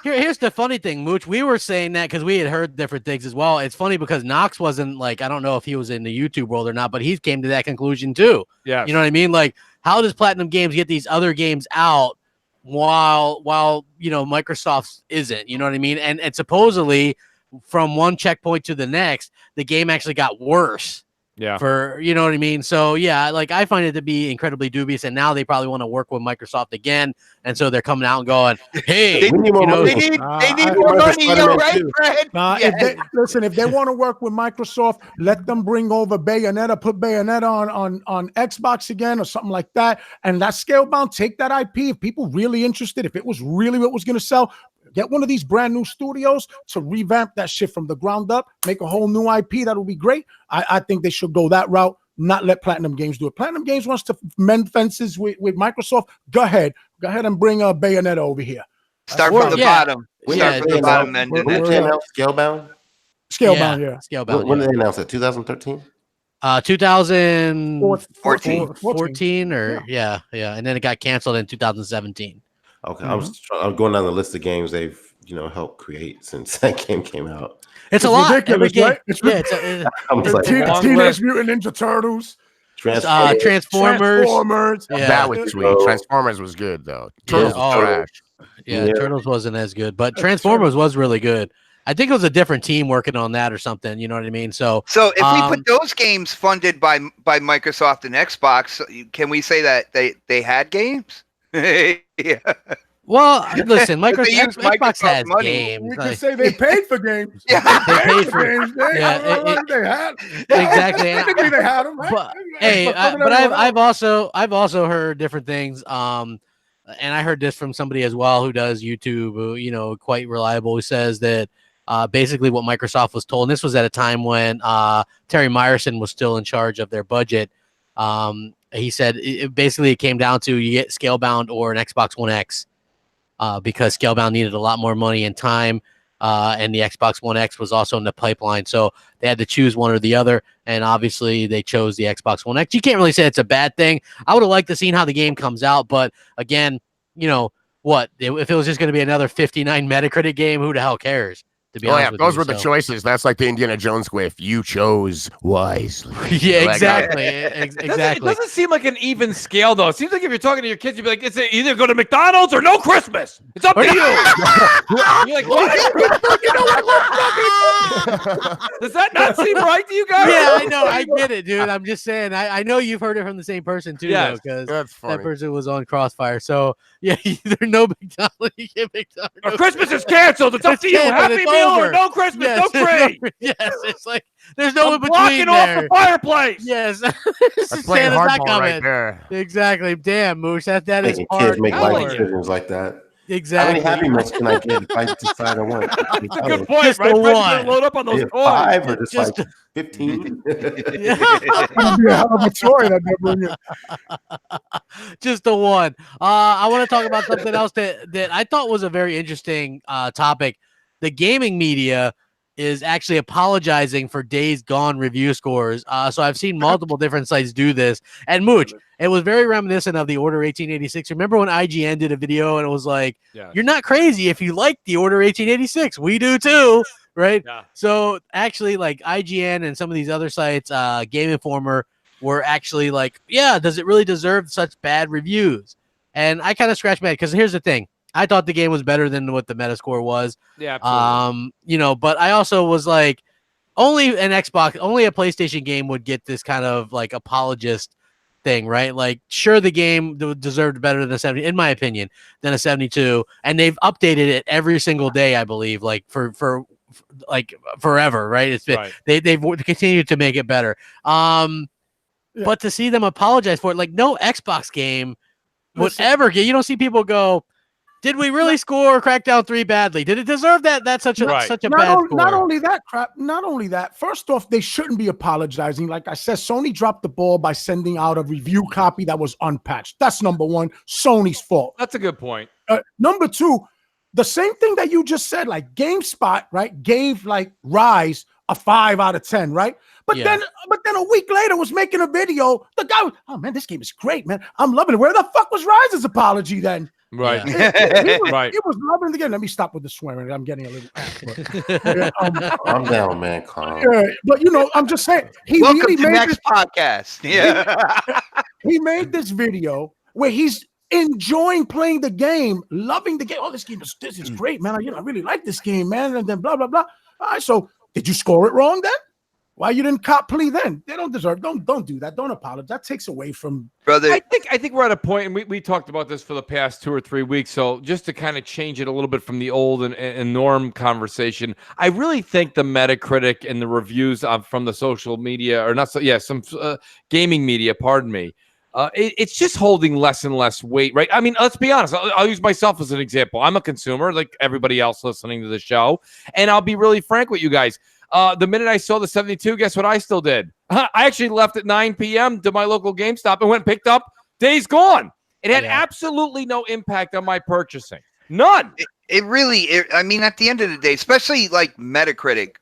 Here's the funny thing, Mooch. We were saying that because we had heard different things as well. It's funny because Knox wasn't like, I don't know if he was in the YouTube world or not, but he came to that conclusion too. Yeah, you know what I mean? Like, how does Platinum Games get these other games out while you know Microsoft's isn't? You know what I mean? And supposedly from one checkpoint to the next, the game actually got worse. Yeah. For, you know what I mean? So yeah, like I find it to be incredibly dubious, and now they probably want to work with Microsoft again, and so they're coming out and going, "Hey, they need more money. You're right, Fred. If they want to work with Microsoft, let them bring over Bayonetta, put Bayonetta on Xbox again or something like that, and that Scalebound, take that IP. If people really interested, if it was really what was going to sell, get one of these brand new studios to revamp that shit from the ground up, make a whole new IP. That would be great. I think they should go that route, not let Platinum Games do it. Platinum Games wants to mend fences with Microsoft. Go ahead and bring Bayonetta over here. Start from the bottom. Start from the bottom. When did they announce Scalebound? Scalebound. When did they announce it? 2013? 2014 or yeah, and then it got canceled in 2017. Okay, I'm going down the list of games they've helped create since that game came out. It's a lot. Ridiculous, right? It's Teenage Mutant Ninja Turtles, Transformers. Yeah. That was sweet. Transformers was good though. Turtles was trash. Yeah, Turtles wasn't as good, but Transformers was really good. I think it was a different team working on that or something. You know what I mean? So if we put those games funded by Microsoft and Xbox, can we say that they had games? Yeah. Well, listen, Xbox has money. games. We can say they paid for games. Yeah, they paid for games. They had exactly. Technically, they had them. But, I've also heard different things. And I heard this from somebody as well who does YouTube, who, quite reliable, who says that basically what Microsoft was told, and this was at a time when Terry Myerson was still in charge of their budget. He said it came down to you get Scalebound or an Xbox One X because Scalebound needed a lot more money and time, and the Xbox One X was also in the pipeline. So they had to choose one or the other, and obviously they chose the Xbox One X. You can't really say it's a bad thing. I would have liked to see how the game comes out, but again, what? If it was just going to be another 59 Metacritic game, who the hell cares? To be honest with those you, were the choices. That's like the Indiana Jones quiff. You chose wisely. Yeah, exactly. Exactly. It doesn't seem like an even scale, though. It seems like if you're talking to your kids, you'd be like, it's either go to McDonald's or no Christmas. It's up to you. You're like, what? Does that not seem right to you guys? Yeah, I know. I get it, dude. I'm just saying. I know you've heard it from the same person, too, though, because that person was on Crossfire. So, yeah, either no McDonald's, you get McDonald's. Or Christmas is canceled. It's up to you. Happy Meal or no Christmas, no tree. Yes, it's like there's no in between blocking off the fireplace. Yes, Santa's not coming. Right there. Exactly. Damn, Moosh, that is hard. Kids make life decisions like that. Exactly. How many Happy Meals can I get if I decide I want? That's a good point, just right? One. Load up on those coins. 5 or just like 15. Just the one. I want to talk about something else that I thought was a very interesting topic. The gaming media is actually apologizing for Days Gone review scores. So I've seen multiple different sites do this. And Mooch, it was very reminiscent of the Order 1886. Remember when IGN did a video and it was like, you're not crazy if you like the Order 1886. We do too, right? Yeah. So actually, like IGN and some of these other sites, Game Informer, were actually like, does it really deserve such bad reviews? And I kind of scratched my head because here's the thing. I thought the game was better than what the Metascore was. Yeah, absolutely. But I also was like, only a PlayStation game would get this kind of like apologist thing, right? Like, sure, the game deserved better than a 70, in my opinion, than a 72, and they've updated it every single day, I believe, like for like forever, right? It's been they've continued to make it better. But to see them apologize for it, like no Xbox game would ever get. You don't see people go, "Did we really score Crackdown 3 badly? Did it deserve that? That's such a bad score." Not only that. First off, they shouldn't be apologizing. Like I said, Sony dropped the ball by sending out a review copy that was unpatched. That's number one. Sony's fault. That's a good point. Number two, the same thing that you just said, like GameSpot, right, gave like Rise a 5 out of 10, right? But then a week later was making a video. The guy was, oh man, this game is great, man. I'm loving it. Where the fuck was Rise's apology then? Right. He was loving it again. Let me stop with the swearing. I'm getting a little I'm down, man. Calm. But I'm just saying. Welcome to next podcast. Yeah. He made this video where he's enjoying playing the game, loving the game. Oh, this is great, man. I really like this game, man. And then blah blah blah. All right, so did you score it wrong then? Why you didn't cop plea then? They don't deserve. Don't do that. Don't apologize. That takes away from brother. I think we're at a point, and we talked about this for the past 2 or 3 weeks. So just to kind of change it a little bit from the old and norm conversation, I really think the Metacritic and the reviews from the social media, or not so, some gaming media, pardon me, it's just holding less and less weight, right? I mean, let's be honest. I'll use myself as an example. I'm a consumer, like everybody else listening to the show, and I'll be really frank with you guys. The minute I saw the 72, guess what I still did? I actually left at 9 p.m. to my local GameStop and went and picked up Days Gone. It had absolutely no impact on my purchasing. None. I mean, at the end of the day, especially like Metacritic,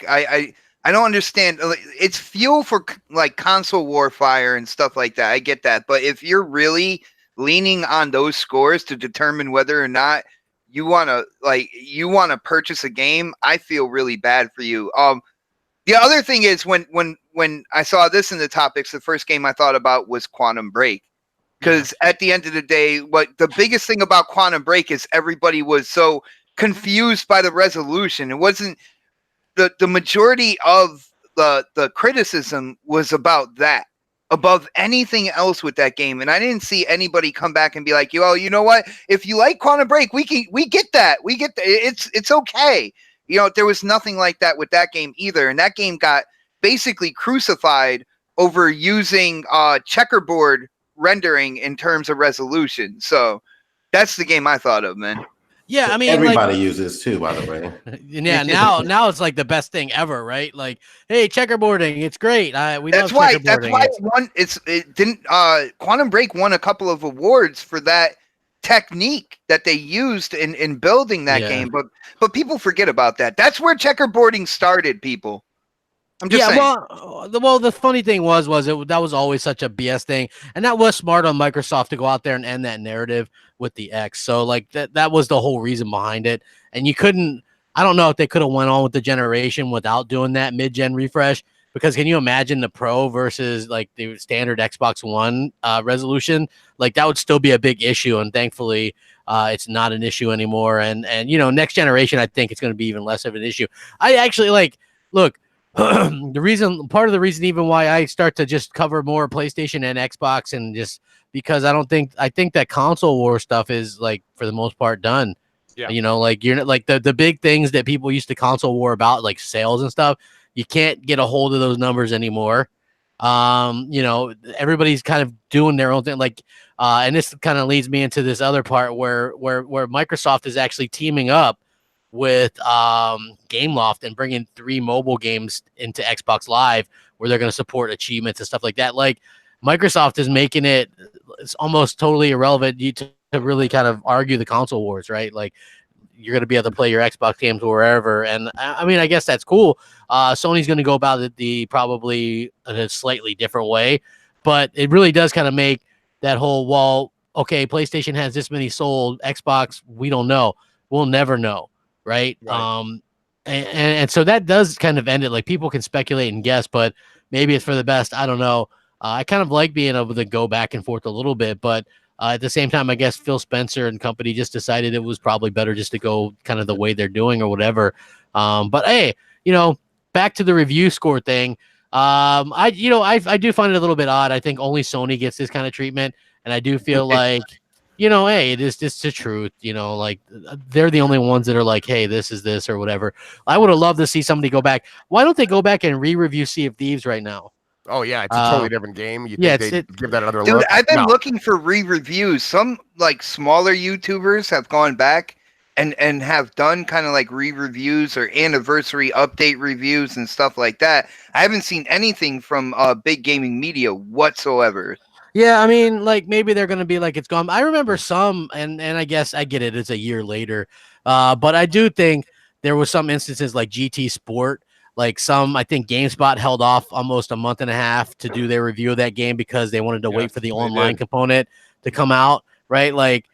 I don't understand. It's fuel for like console warfare and stuff like that. I get that. But if you're really leaning on those scores to determine whether or not you want to purchase a game, I feel really bad for you. The other thing is when I saw this in the topics, the first game I thought about was Quantum Break. Because at the end of the day, the biggest thing about Quantum Break is everybody was so confused by the resolution. It wasn't the majority of the criticism was about that, above anything else with that game. And I didn't see anybody come back and be like, you know what? If you like Quantum Break, we get that. We get that. It's okay. There was nothing like that with that game either. And that game got basically crucified over using checkerboard rendering in terms of resolution. So that's the game I thought of, man. Yeah, I mean, everybody uses too, by the way. Yeah, now it's like the best thing ever, right? Like, hey, checkerboarding, it's great. That's why it didn't. Quantum Break won a couple of awards for that technique that they used in building that game, but people forget about that. That's where checkerboarding started, people. I'm just saying. Well, the funny thing was that was always such a BS thing, and that was smart on Microsoft to go out there and end that narrative with the X. So like that was the whole reason behind it. And you couldn't. I don't know if they could have went on with the generation without doing that mid-gen refresh. Because can you imagine the Pro versus like the standard Xbox One resolution? Like that would still be a big issue, and thankfully it's not an issue anymore. And next generation, I think it's going to be even less of an issue. I actually look. Part of the reason even why I start to just cover more PlayStation and Xbox, and just because I think that console war stuff is like for the most part done. Yeah. You're like the big things that people used to console war about, like sales and stuff. You can't get a hold of those numbers anymore. Everybody's kind of doing their own thing. And this kind of leads me into this other part where Microsoft is actually teaming up with Gameloft and bringing 3 mobile games into Xbox Live, where they're going to support achievements and stuff like that. Like Microsoft is making it's almost totally irrelevant to really kind of argue the console wars, right? Like you're going to be able to play your Xbox games wherever. And I mean, I guess that's cool. Sony's going to go about it probably in a slightly different way, but it really does kind of make that whole, okay, PlayStation has this many sold, Xbox, we don't know. We'll never know. Right. And so that does kind of end it. Like people can speculate and guess, but maybe it's for the best. I don't know. I kind of like being able to go back and forth a little bit, but at the same time, I guess Phil Spencer and company just decided it was probably better just to go kind of the way they're doing or whatever. But hey, back to the review score thing. I do find it a little bit odd. I think only Sony gets this kind of treatment, and I do feel like hey, it is just the truth. Like they're the only ones that are like, hey, this is this or whatever. I would have loved to see somebody go back. Why don't they go back and re-review Sea of Thieves right now? Oh yeah, it's a totally different game. You think they'd give that another Dude, look? I've been looking for re-reviews. Some like smaller YouTubers have gone back and have done kind of like re-reviews or anniversary update reviews and stuff like that. I haven't seen anything from big gaming media whatsoever. Yeah, I mean, like maybe they're gonna be like it's gone. I remember some, and I guess I get it. It's a year later, but I do think there was some instances like GT Sport. Like I think GameSpot held off almost a month and a half to do their review of that game because they wanted to wait for the online component to come out, right? Like,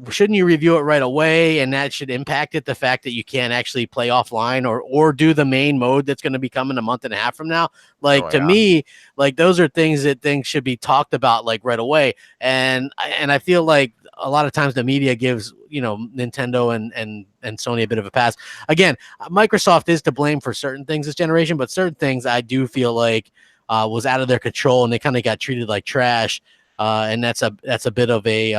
shouldn't you review it right away? And that should impact it, the fact that you can't actually play offline or do the main mode that's going to be coming a month and a half from now. Like, to me, like those are things should be talked about like right away. And I feel like a lot of times the media gives, Nintendo and Sony a bit of a pass. Again, Microsoft is to blame for certain things this generation, but certain things I do feel like was out of their control and they kind of got treated like trash. And that's a bit of a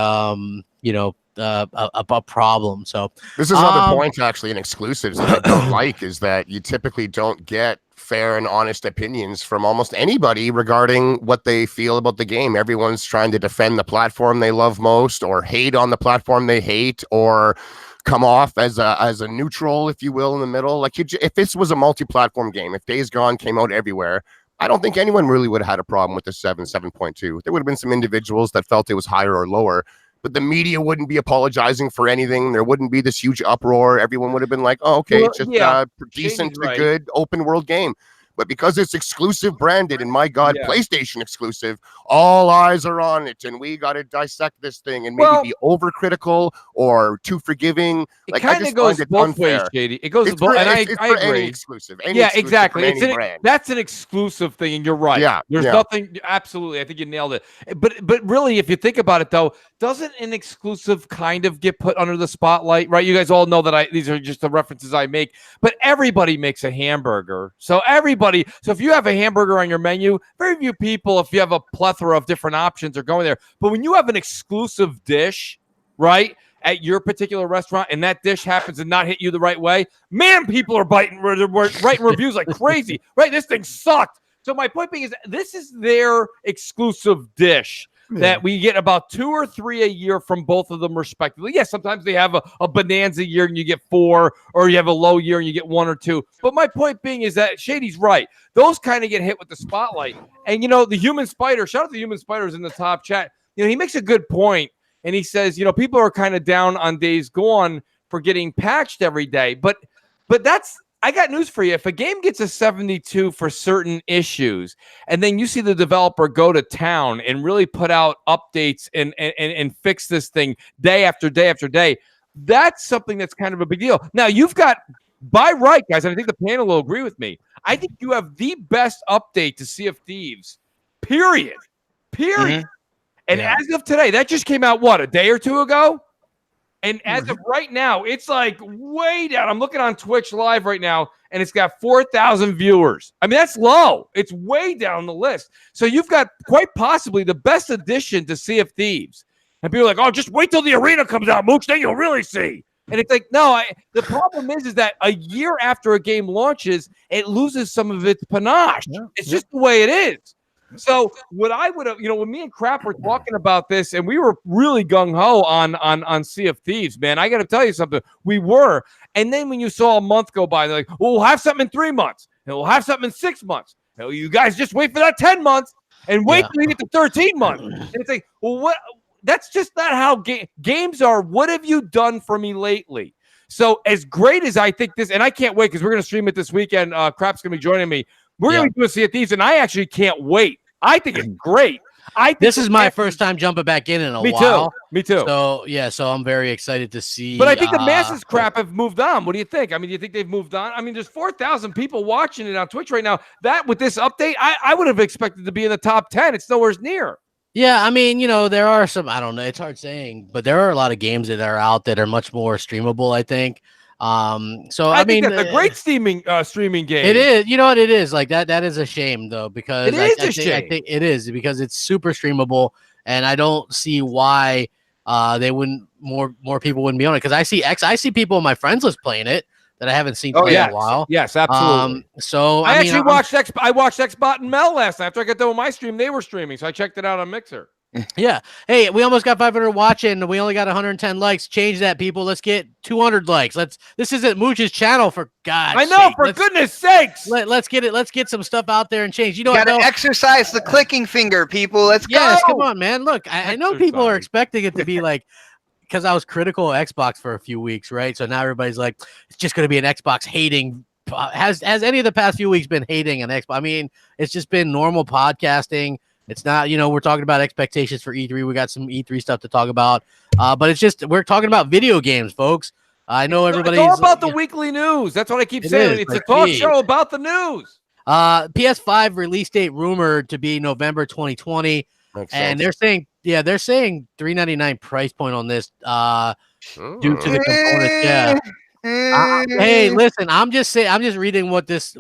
a problem. So this is another point actually in exclusives that I don't like is that you typically don't get fair and honest opinions from almost anybody regarding what they feel about the game. Everyone's trying to defend the platform they love most or hate on the platform they hate or come off as a neutral, if you will, in the middle. Like if this was a multi-platform game, if Days Gone came out everywhere, I don't think anyone really would have had a problem with the 7.2. There would have been some individuals that felt it was higher or lower, but the media wouldn't be apologizing for anything. There wouldn't be this huge uproar. Everyone would have been like, oh, okay, it's just decent to good open world game. But because it's exclusive branded, and my God, PlayStation exclusive, all eyes are on it, and we got to dissect this thing and maybe be overcritical or too forgiving. It kind of goes both ways, Shady. It goes both, and I agree. Any exclusive, exactly. That's an exclusive thing, and you're right. Yeah, there's nothing. Absolutely, I think you nailed it. But really, if you think about it, though, doesn't an exclusive kind of get put under the spotlight, right? You guys all know that these are just the references I make, but everybody makes a hamburger, so everybody. So if you have a hamburger on your menu, very few people, if you have a plethora of different options, are going there. But when you have an exclusive dish, right, at your particular restaurant, and that dish happens to not hit you the right way, man, people are writing reviews like crazy, right? This thing sucked. So my point being is this is their exclusive dish. That we get about 2 or 3 a year from both of them respectively. Yes, sometimes they have a bonanza year and you get 4, or you have a low year and you get 1 or 2. But my point being is that Shady's right. Those kind of get hit with the spotlight. And, the Human Spider, shout out to the Human Spiders in the top chat. He makes a good point. And he says, people are kind of down on Days Gone for getting patched every day. But I got news for you. If a game gets a 72 for certain issues, and then you see the developer go to town and really put out updates and fix this thing day after day after day, that's something that's kind of a big deal. Now, you've got, by right, guys, and I think the panel will agree with me, I think you have the best update to Sea of Thieves, period. And as of today, that just came out, a day or two ago? And as of right now, it's like way down. I'm looking on Twitch Live right now, and it's got 4,000 viewers. I mean, that's low. It's way down the list. So you've got quite possibly the best addition to Sea of Thieves. And people are like, oh, just wait till the arena comes out, Mooch, then you'll really see. And it's like, no, the problem is that a year after a game launches, it loses some of its panache. It's just the way it is. So what I would have, when me and Crap were talking about this, and we were really gung-ho on Sea of Thieves, man, I got to tell you something. We were. And then when you saw a month go by, they're like, well, we'll have something in 3 months, and we'll have something in 6 months. You guys just wait for that 10 months and wait till you get to 13 months. And it's like, well, what? That's just not how games are. What have you done for me lately? So as great as I think this, and I can't wait because we're going to stream it this weekend. Crap's going to be joining me. We're going to be doing Sea of Thieves, and I actually can't wait. I think it's great. This is my first time jumping back in a while. Me too. So I'm very excited to see. But I think the masses Crap have moved on. What do you think? I mean, do you think they've moved on? I mean, there's 4,000 people watching it on Twitch right now. That with this update, I would have expected to be in the top 10. It's nowhere near. Yeah, I mean, there are some, I don't know, it's hard saying, but there are a lot of games that are out that are much more streamable, I think. So I mean, that's a great streaming game. It is, what it is like that is a shame though, because I think it is because it's super streamable, and I don't see why they wouldn't more people wouldn't be on it, because I see people in my friends list playing it, that I haven't seen play in a while. Yes, absolutely. So I actually watched XBot and Mel last night. After I got done with my stream, they were streaming, so I checked it out on Mixer. Yeah. Hey, we almost got 500 watching. We only got 110 likes. Change that, people. Let's get 200 likes. This isn't Mooch's channel, for God's sake. I know, for goodness sakes. Let's get it. Let's get some stuff out there and change. You know, gotta exercise the clicking finger, people. Let's go. Yes, come on, man. Look, I know people are expecting it to be like, because I was critical of Xbox for a few weeks, right? So now everybody's like, it's just going to be an Xbox hating. Has any of the past few weeks been hating an Xbox? I mean, it's just been normal podcasting. It's not, we're talking about expectations for E3. We got some E3 stuff to talk about. But it's just, we're talking about video games, folks. I know everybody's. It's all about the weekly news. That's what I keep saying. It's a talk show about the news. PS5 release date rumored to be November 2020. And they're saying $399 price point on this due to the components. Yeah. Hey, listen, I'm just reading what this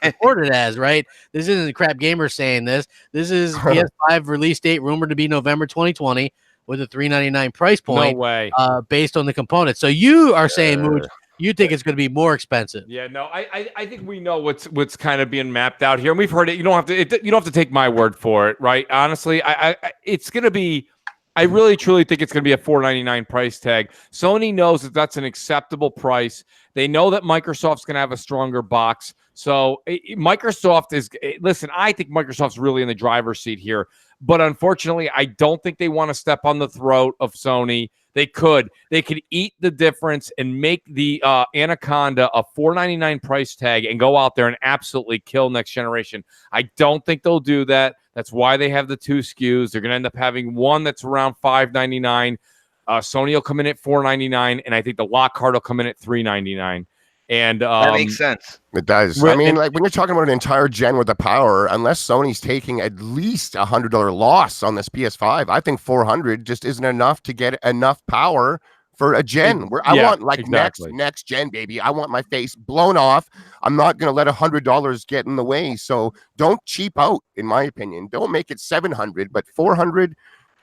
reported as, right? This isn't Crapgamer saying this. This is PS5 release date rumored to be November 2020 with a $399 price point. No way. Based on the components. So you are saying, Mooch, you think it's going to be more expensive? Yeah, no, I think we know what's kind of being mapped out here, and we've heard it. You don't have to take my word for it, right? Honestly, it's going to be. I really, truly think it's going to be a $499 price tag. Sony knows that that's an acceptable price. They know that Microsoft's going to have a stronger box. So Microsoft is – listen, I think Microsoft's really in the driver's seat here. But unfortunately, I don't think they want to step on the throat of Sony. They could eat the difference and make the Anaconda a $499 price tag and go out there and absolutely kill next generation. I don't think they'll do that. That's why they have the two SKUs. They're going to end up having one that's around $599. Sony will come in at $499, and I think the Lockhart will come in at $399. And that makes sense. It does. I mean, like when you're talking about an entire gen with the power, unless Sony's taking at least $100 loss on this PS5, I think $400 just isn't enough to get enough power for a gen. Where I want next gen, baby. I want my face blown off. I'm not going to let $100 get in the way. So don't cheap out, in my opinion. Don't make it $700, but $400.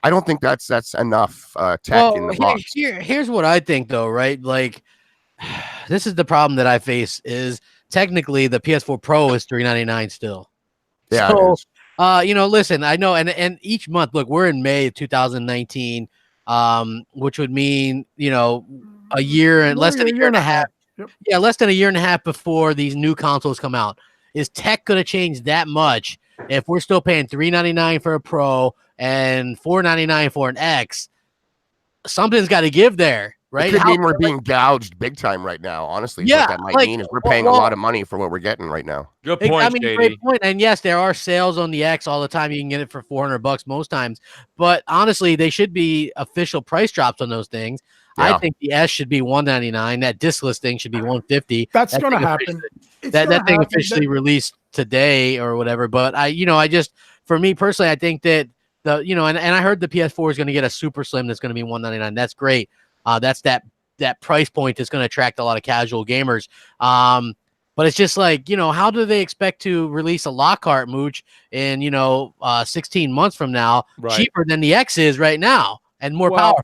I don't think that's enough tech in the box. Here's what I think, though, right? Like, this is the problem that I face is technically the PS4 Pro is $399 still. Yeah. So, listen, I know, and each month, look, we're in May of 2019, which would mean, a year and less than a year and a half. Yep. Yeah, less than a year and a half before these new consoles come out. Is tech going to change that much if we're still paying $399 for a Pro and $499 for an X? Something's got to give there. Right? It could mean we're being gouged big time right now. Honestly, what that might mean is we're paying a lot of money for what we're getting right now. Good point, great point. And yes, there are sales on the X all the time. You can get it for $400 most times. But honestly, they should be official price drops on those things. Yeah. I think the S should be $199. That discless thing should be $150. That's going to happen. That thing officially released today or whatever. But for me personally, I think that and I heard the PS4 is going to get a super slim that's going to be $199. That's great. That's that price point that's going to attract a lot of casual gamers. But it's just like, how do they expect to release a Lockhart, Mooch, in, 16 months from now, cheaper than the X is right now and more powerful?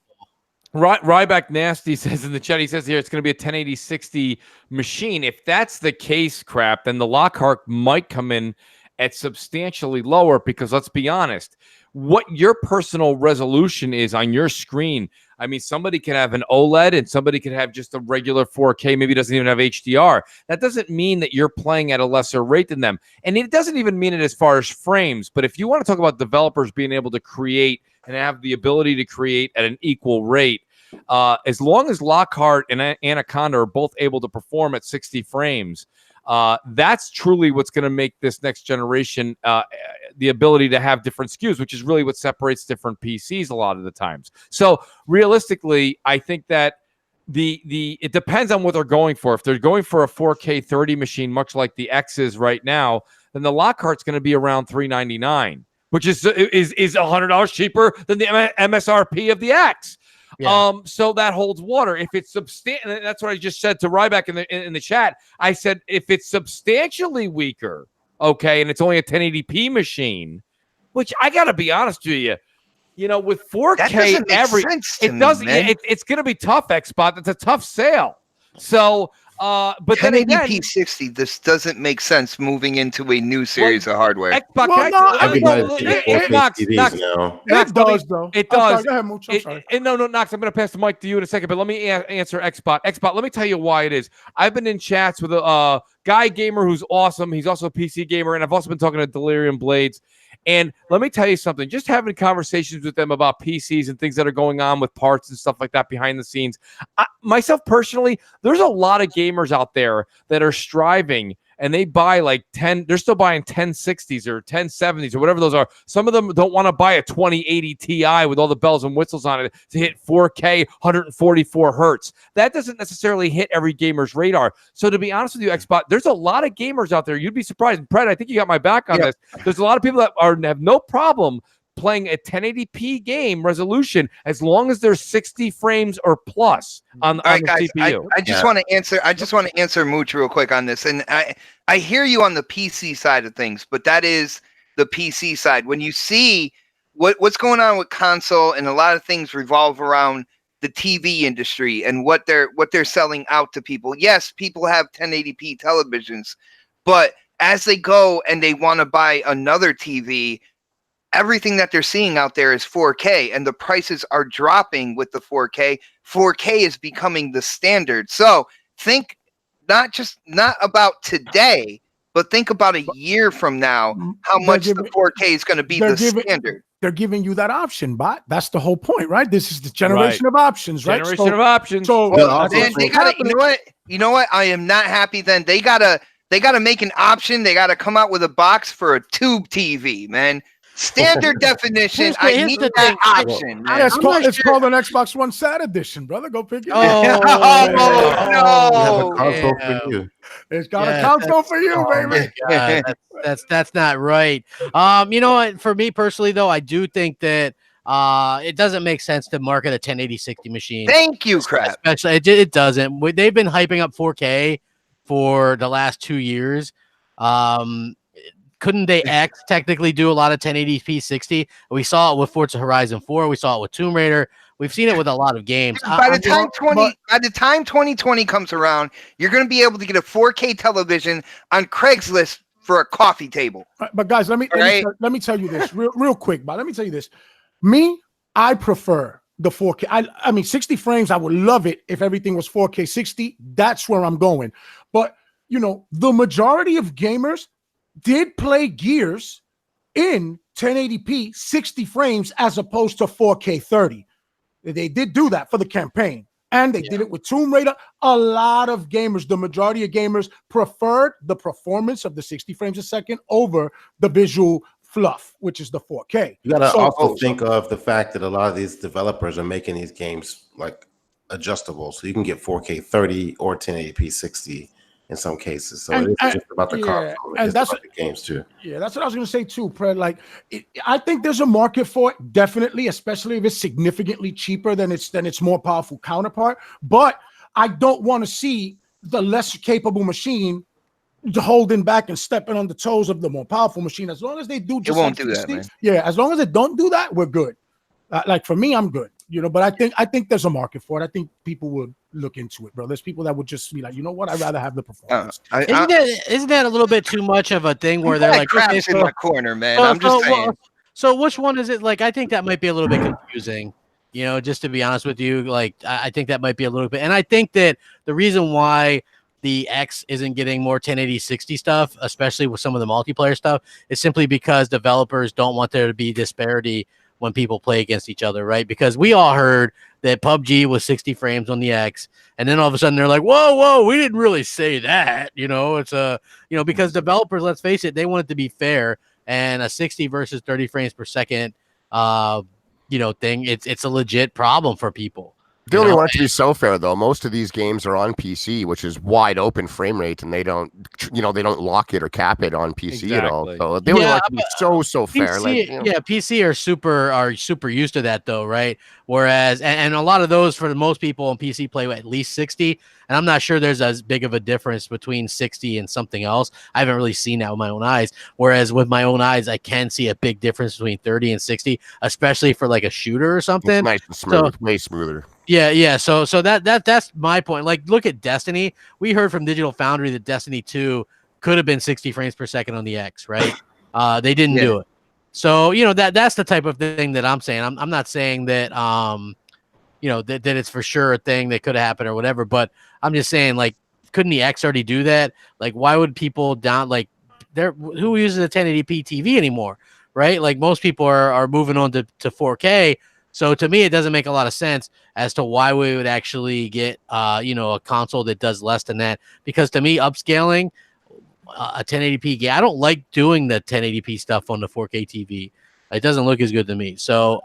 Ryback Nasty says in the chat, he says here it's going to be a 1080-60 machine. If that's the case, crap, then the Lockhart might come in at substantially lower because let's be honest, what your personal resolution is on your screen. I mean, somebody can have an OLED and somebody can have just a regular 4K, maybe doesn't even have HDR. That doesn't mean that you're playing at a lesser rate than them. And it doesn't even mean it as far as frames. But if you want to talk about developers being able to create and have the ability to create at an equal rate, as long as Lockhart and Anaconda are both able to perform at 60 frames, that's truly what's going to make this next generation the ability to have different SKUs, which is really what separates different PCs a lot of the times. So realistically, I think that it depends on what they're going for. If they're going for a 4K 30 machine, much like the X is right now, then the Lockhart's going to be around $399, which is $100 cheaper than the MSRP of the X. Yeah. So that holds water. If it's substantial, that's what I just said to Ryback in the chat. I said if it's substantially weaker, okay, and it's only a 1080p machine, which I got to be honest with you, with 4K it's going to be tough. Xbox, it's a tough sale. So But then again, 1080p 60, this doesn't make sense moving into a new series of hardware. Xbox, It does. No, Knox, I'm going to pass the mic to you in a second, but let me answer Xbox. Xbox, let me tell you why it is. I've been in chats with a guy gamer who's awesome. He's also a PC gamer, and I've also been talking to Delirium Blades. And let me tell you something, just having conversations with them about PCs and things that are going on with parts and stuff like that behind the scenes. Myself personally, there's a lot of gamers out there that are striving and they buy like 10, they're still buying 1060s or 1070s or whatever those are. Some of them don't want to buy a 2080 Ti with all the bells and whistles on it to hit 4K, 144 hertz. That doesn't necessarily hit every gamer's radar. So to be honest with you, Xbox, there's a lot of gamers out there. You'd be surprised. And Pred, I think you got my back on this. There's a lot of people that have no problem playing a 1080p game resolution as long as there's 60 frames or plus on the CPU. I just want to answer Mooch real quick on this. And I hear you on the PC side of things, but that is the PC side. When you see what's going on with console, and a lot of things revolve around the TV industry and what they're selling out to people. Yes, people have 1080p televisions, but as they go and they want to buy another TV, everything that they're seeing out there is 4K, and the prices are dropping with the 4K. 4K is becoming the standard. So think not about today, but think about a year from now, how much the 4K is going to be the standard. They're giving you that option, Bot. That's the whole point, right? This is the generation of options, right? Generation of options. So man, they gotta, you know what? I am not happy then. They gotta make an option. They gotta come out with a box for a tube TV, man. Standard definition. I need that option. It's called an Xbox One Sat Edition, brother. Go pick it up. No. It's got a console for you, baby. That's not right. You know what? For me personally, though, I do think that it doesn't make sense to market a 1080-60 machine. Thank you, Crap. Especially, it doesn't. They've been hyping up 4K for the last 2 years. Couldn't they technically do a lot of 1080p 60? We saw it with Forza Horizon 4. We saw it with Tomb Raider. We've seen it with a lot of games. By the time 2020 comes around, you're going to be able to get a 4K television on Craigslist for a coffee table. But guys, let me tell you this real quick. But let me tell you this. I prefer the 4K. I mean, 60 frames. I would love it if everything was 4K 60. That's where I'm going. But you know, the majority of gamers did play Gears in 1080p 60 frames as opposed to 4K 30. They did do that for the campaign, and they did it with Tomb Raider. A lot of gamers, the majority of gamers, preferred the performance of the 60 frames a second over the visual fluff, which is the 4K. You gotta also think of the fact that a lot of these developers are making these games like adjustable, so you can get 4K 30 or 1080p 60 in some cases. So it's just about the console. And that's about the games too. Yeah, that's what I was going to say too, Pred. Like, I think there's a market for it, definitely, especially if it's significantly cheaper than its more powerful counterpart. But I don't want to see the less capable machine holding back and stepping on the toes of the more powerful machine. As long as they do, just won't do that, man. Yeah, as long as they don't do that, we're good. Like for me, I'm good. You know, but I think there's a market for it. I think people would look into it, bro. There's people that would just be like, you know what, I'd rather have the performance. Isn't that a little bit too much of a thing where they're like, Crap's in my corner, man. I'm just saying. So which one is it? Like, I think that might be a little bit confusing. You know, just to be honest with you, like I think that might be a little bit, and I think that the reason why the X isn't getting more 1080-60 stuff, especially with some of the multiplayer stuff, is simply because developers don't want there to be disparity when people play against each other, right? Because we all heard that PUBG was 60 frames on the X, and then all of a sudden they're like, whoa, we didn't really say that. You know, it's because developers, let's face it, they want it to be fair, and a 60 versus 30 frames per second, thing, it's a legit problem for people. They only want it to be so fair, though. Most of these games are on PC, which is wide open frame rate, and they don't lock it or cap it on PC at all. So they only want it to be so fair. PC are super used to that, though, right? Whereas, and a lot of those, for most people on PC, play at least 60, and I'm not sure there's as big of a difference between 60 and something else. I haven't really seen that with my own eyes. Whereas with my own eyes, I can see a big difference between 30 and 60, especially for like a shooter or something. It's nice and smooth, way smoother. Yeah. So that's my point. Like, look at Destiny. We heard from Digital Foundry that Destiny 2 could have been 60 frames per second on the X, right? They didn't do it. So, that's the type of thing that I'm saying. I'm not saying that, that it's for sure a thing that could have happened or whatever, but I'm just saying, like, couldn't the X already do that? Like, why would people who uses a 1080p TV anymore, right? Like, most people are moving on to 4K. So to me, it doesn't make a lot of sense as to why we would actually get, a console that does less than that. Because to me, upscaling a 1080p game, I don't like doing the 1080p stuff on the 4K TV. It doesn't look as good to me. So,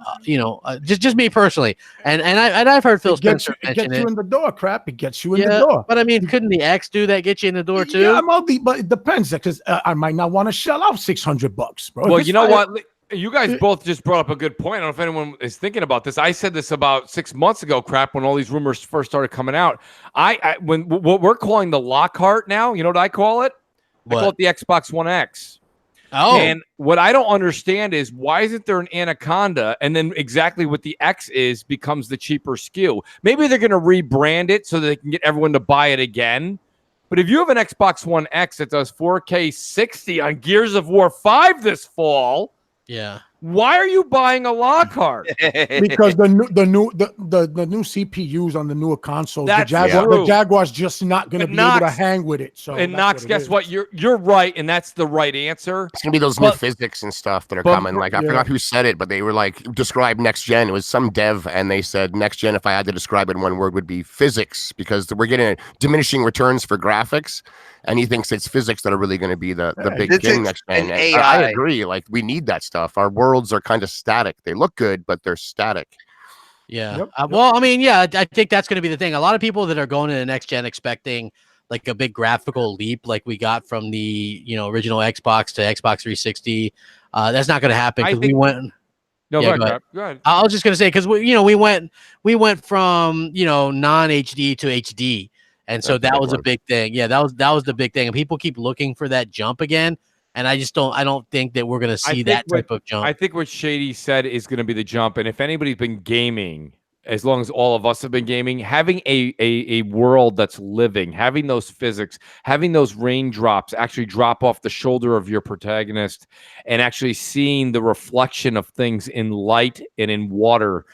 just me personally. And I've heard Phil Spencer mention it. It gets you in the door, crap. It gets you in the door. But I mean, couldn't the X do that? Get you in the door too? Yeah, but it depends, because I might not want to shell out $600, bro. Well, you know what? You guys both just brought up a good point. I don't know if anyone is thinking about this. I said this about 6 months ago, crap, when all these rumors first started coming out. When what we're calling the Lockhart now, you know what I call it? I call it the Xbox One X. Oh. And what I don't understand is, why isn't there an Anaconda? And then exactly what the X is becomes the cheaper SKU. Maybe they're going to rebrand it so that they can get everyone to buy it again. But if you have an Xbox One X that does 4K 60 on Gears of War 5 this fall, yeah, why are you buying a Lockhart? Because the new CPUs on the newer consoles, the Jaguar's just not going to be able to hang with it. So, and Knox, guess what? You're right, and that's the right answer. It's gonna be those new physics and stuff that are coming. Like, I forgot who said it, but they were like, describe next gen. It was some dev, and they said next gen, if I had to describe it in one word, would be physics, because we're getting diminishing returns for graphics. And he thinks it's physics that are really going to be the big thing next gen. I agree. Like, we need that stuff. Our worlds are kind of static. They look good, but they're static. Yeah. Well, I mean, yeah, I think that's going to be the thing. A lot of people that are going to the next gen expecting like a big graphical leap, like we got from the original Xbox to Xbox 360. That's not going to happen, because we went. No, go ahead. I was just going to say, because we went from non HD to HD. And so that was a big thing. Yeah, that was the big thing. And people keep looking for that jump again. And I don't think that we're going to see that type of jump. I think what Shady said is going to be the jump. And if anybody's been gaming, as long as all of us have been gaming, having a world that's living, having those physics, having those raindrops actually drop off the shoulder of your protagonist, and actually seeing the reflection of things in light and in water,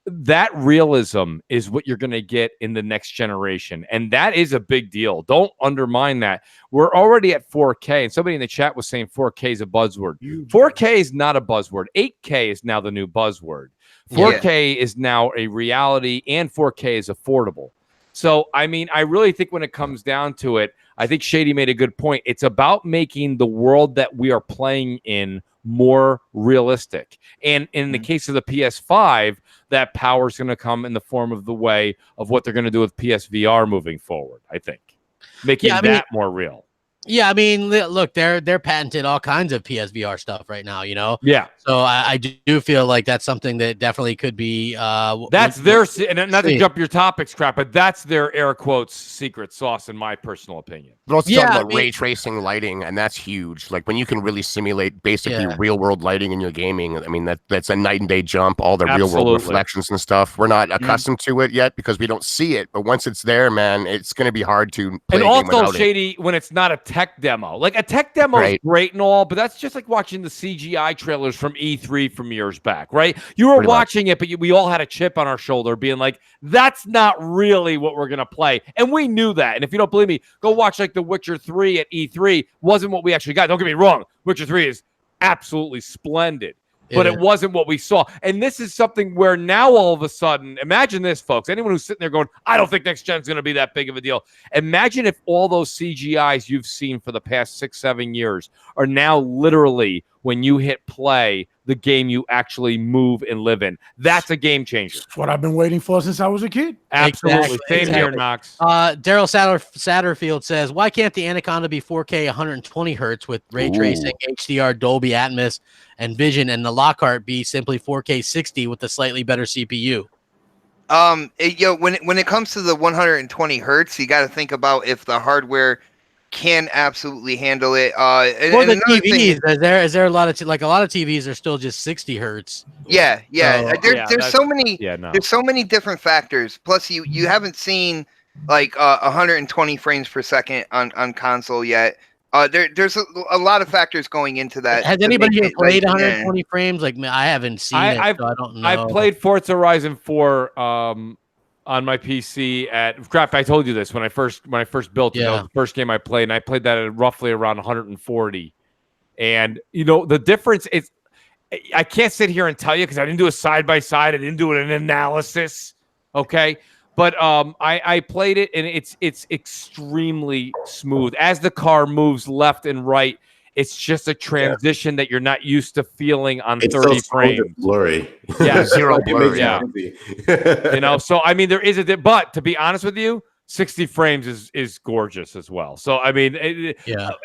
that realism is what you're going to get in the next generation. And that is a big deal. Don't undermine that. We're already at 4K. And somebody in the chat was saying 4K is a buzzword. 4K is not a buzzword. 8K is now the new buzzword. 4K is now a reality, and 4K is affordable. So, I mean, I really think when it comes down to it, I think Shady made a good point. It's about making the world that we are playing in more realistic. And in the case of the PS5, that power is going to come in the form of the way of what they're going to do with PSVR moving forward, I think. Making that more real. Yeah, I mean, look, they're patented all kinds of PSVR stuff right now, Yeah. So I do feel like that's something that definitely could be. That's their, and not to jump your topics, crap, but that's their air quotes secret sauce, in my personal opinion. But also talking about ray tracing lighting, and that's huge. Like, when you can really simulate basically real world lighting in your gaming, I mean, that's a night and day jump. All the real world reflections and stuff. We're not accustomed to it yet because we don't see it. But once it's there, man, it's going to be hard to play. And also, Shady, when it's not a tech demo, like a tech demo is great and all, but that's just like watching the CGI trailers from E3 from years back, right? You were watching it, but we all had a chip on our shoulder being like, that's not really what we're going to play. And we knew that. And if you don't believe me, go watch like The Witcher 3 at E3. Wasn't what we actually got. Don't get me wrong. Witcher 3 is absolutely splendid. But it wasn't what we saw. And this is something where now all of a sudden, imagine this, folks. Anyone who's sitting there going, I don't think next gen is going to be that big of a deal. Imagine if all those CGIs you've seen for the past 6-7 years are now literally, when you hit play, the game you actually move and live in. That's a game changer. That's what I've been waiting for since I was a kid. Absolutely. Same here, Knox. Daryl Satterfield says, why can't the Anaconda be 4K 120 hertz with ray tracing, HDR, Dolby Atmos, and Vision, and the Lockhart be simply 4K 60 with a slightly better CPU? When it comes to the 120 hertz, you got to think about if the hardware can absolutely handle it. For the TVs, is there a lot of a lot of TVs are still just 60 hertz. Yeah. So, there's so many different factors. Plus, you haven't seen like 120 frames per second on console yet. There's a lot of factors going into that. Has anybody here played 120 frames? Like, I haven't seen it, so I don't know. I've played Forza Horizon 4 on my PC at Crap. I told you this when I first built it. That was the first game I played, and I played that at roughly around 140. And the difference is, I can't sit here and tell you because I didn't do a side by side. I didn't do an analysis. Okay. But I played it, and it's extremely smooth. As the car moves left and right, it's just a transition that you're not used to feeling on 30 frames. Blurry. Yeah, zero blurry. Yeah. So I mean, there is but to be honest with you, 60 frames is gorgeous as well. So I mean,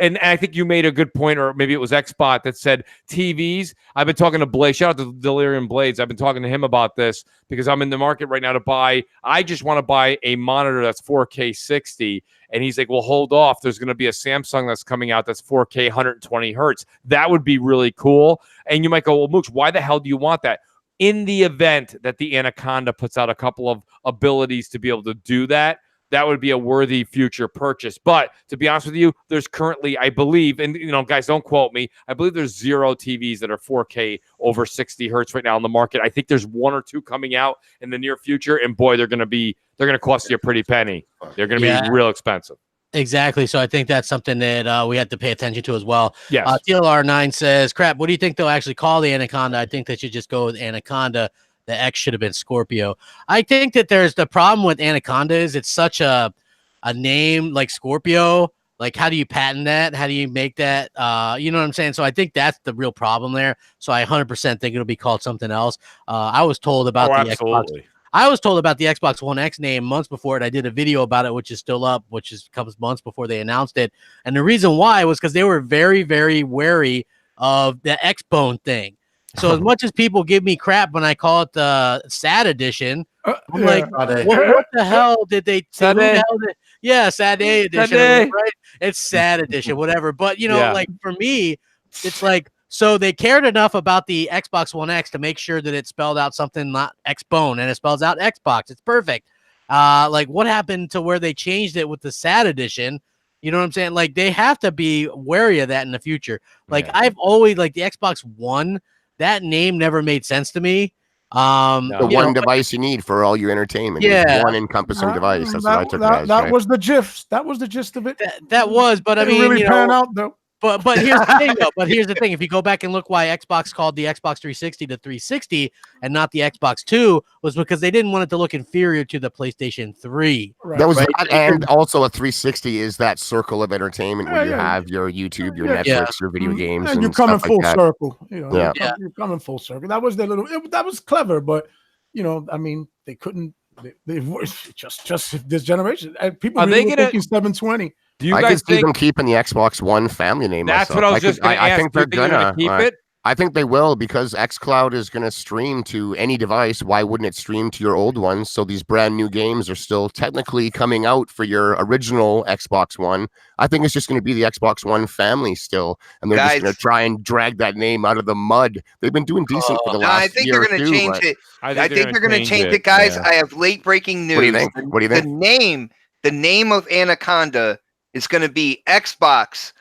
and I think you made a good point, or maybe it was Xbot that said TVs. I've been talking to Blaze. Shout out to Delirium Blades. I've been talking to him about this because I'm in the market right now to buy. I just want to buy a monitor that's 4K 60, and he's like, "Well, hold off. There's going to be a Samsung that's coming out that's 4K 120 hertz. That would be really cool." And you might go, "Well, Mooch, why the hell do you want that?" In the event that the Anaconda puts out a couple of abilities to be able to do that, that would be a worthy future purchase. But to be honest with you, there's currently, I believe, and guys, don't quote me, I believe there's 0 TVs that are 4K over 60 hertz right now in the market. I think there's 1 or 2 coming out in the near future, and boy, they're going to cost you a pretty penny. They're going to be real expensive. Exactly. So I think that's something that we have to pay attention to as well. Yes. TLR9 says, "Crap, what do you think they'll actually call the Anaconda? I think they should just go with Anaconda. The X should have been Scorpio." I think that there's the problem with Anaconda is it's such a name like Scorpio. Like, how do you patent that? How do you make that? You know what I'm saying? So I think that's the real problem there. So I 100% think it'll be called something else. I was told about the Xbox. I was told about the Xbox One X name months before it. I did a video about it, which is still up, comes months before they announced it. And the reason why was because they were very, very wary of the X-Bone thing. So as much as people give me crap when I call it the Sad Edition, I'm like, what the hell did they say? Sad Day Edition, right? It's Sad Edition, whatever. But, like for me, it's like, so they cared enough about the Xbox One X to make sure that it spelled out something not X-Bone, and it spells out Xbox. It's perfect. Like, what happened to where they changed it with the Sad Edition? You know what I'm saying? Like, they have to be wary of that in the future. Like, I've always, like, the Xbox One, that name never made sense to me. The one device you need for all your entertainment. Yeah. One encompassing device. That's what I took it as. That was the gist. That was the gist of it. That was, but I mean, really pan out though. But here's the thing, though. But here's the thing: if you go back and look why Xbox called the Xbox 360 the 360 and not the Xbox 2 was because they didn't want it to look inferior to the PlayStation 3. Right. That was, and also a 360 is that circle of entertainment where you have your YouTube, your Netflix, your video games, and you're coming full circle. You're coming full circle. That was their little. That was clever, but I mean, they couldn't. They just this generation. People are really thinking 720. Do you guys see them keeping the Xbox One family name? That's what I was just going to ask. I think they're gonna keep it. I think they will because xCloud is going to stream to any device. Why wouldn't it stream to your old ones? So these brand new games are still technically coming out for your original Xbox One. I think it's just going to be the Xbox One family still, and they're just going to try and drag that name out of the mud. They've been doing decent for the last year. I think they're going to change it. I think they're going to change it, guys. Yeah. I have late breaking news. What do you think? What do you think? The name of Anaconda is going to be Xbox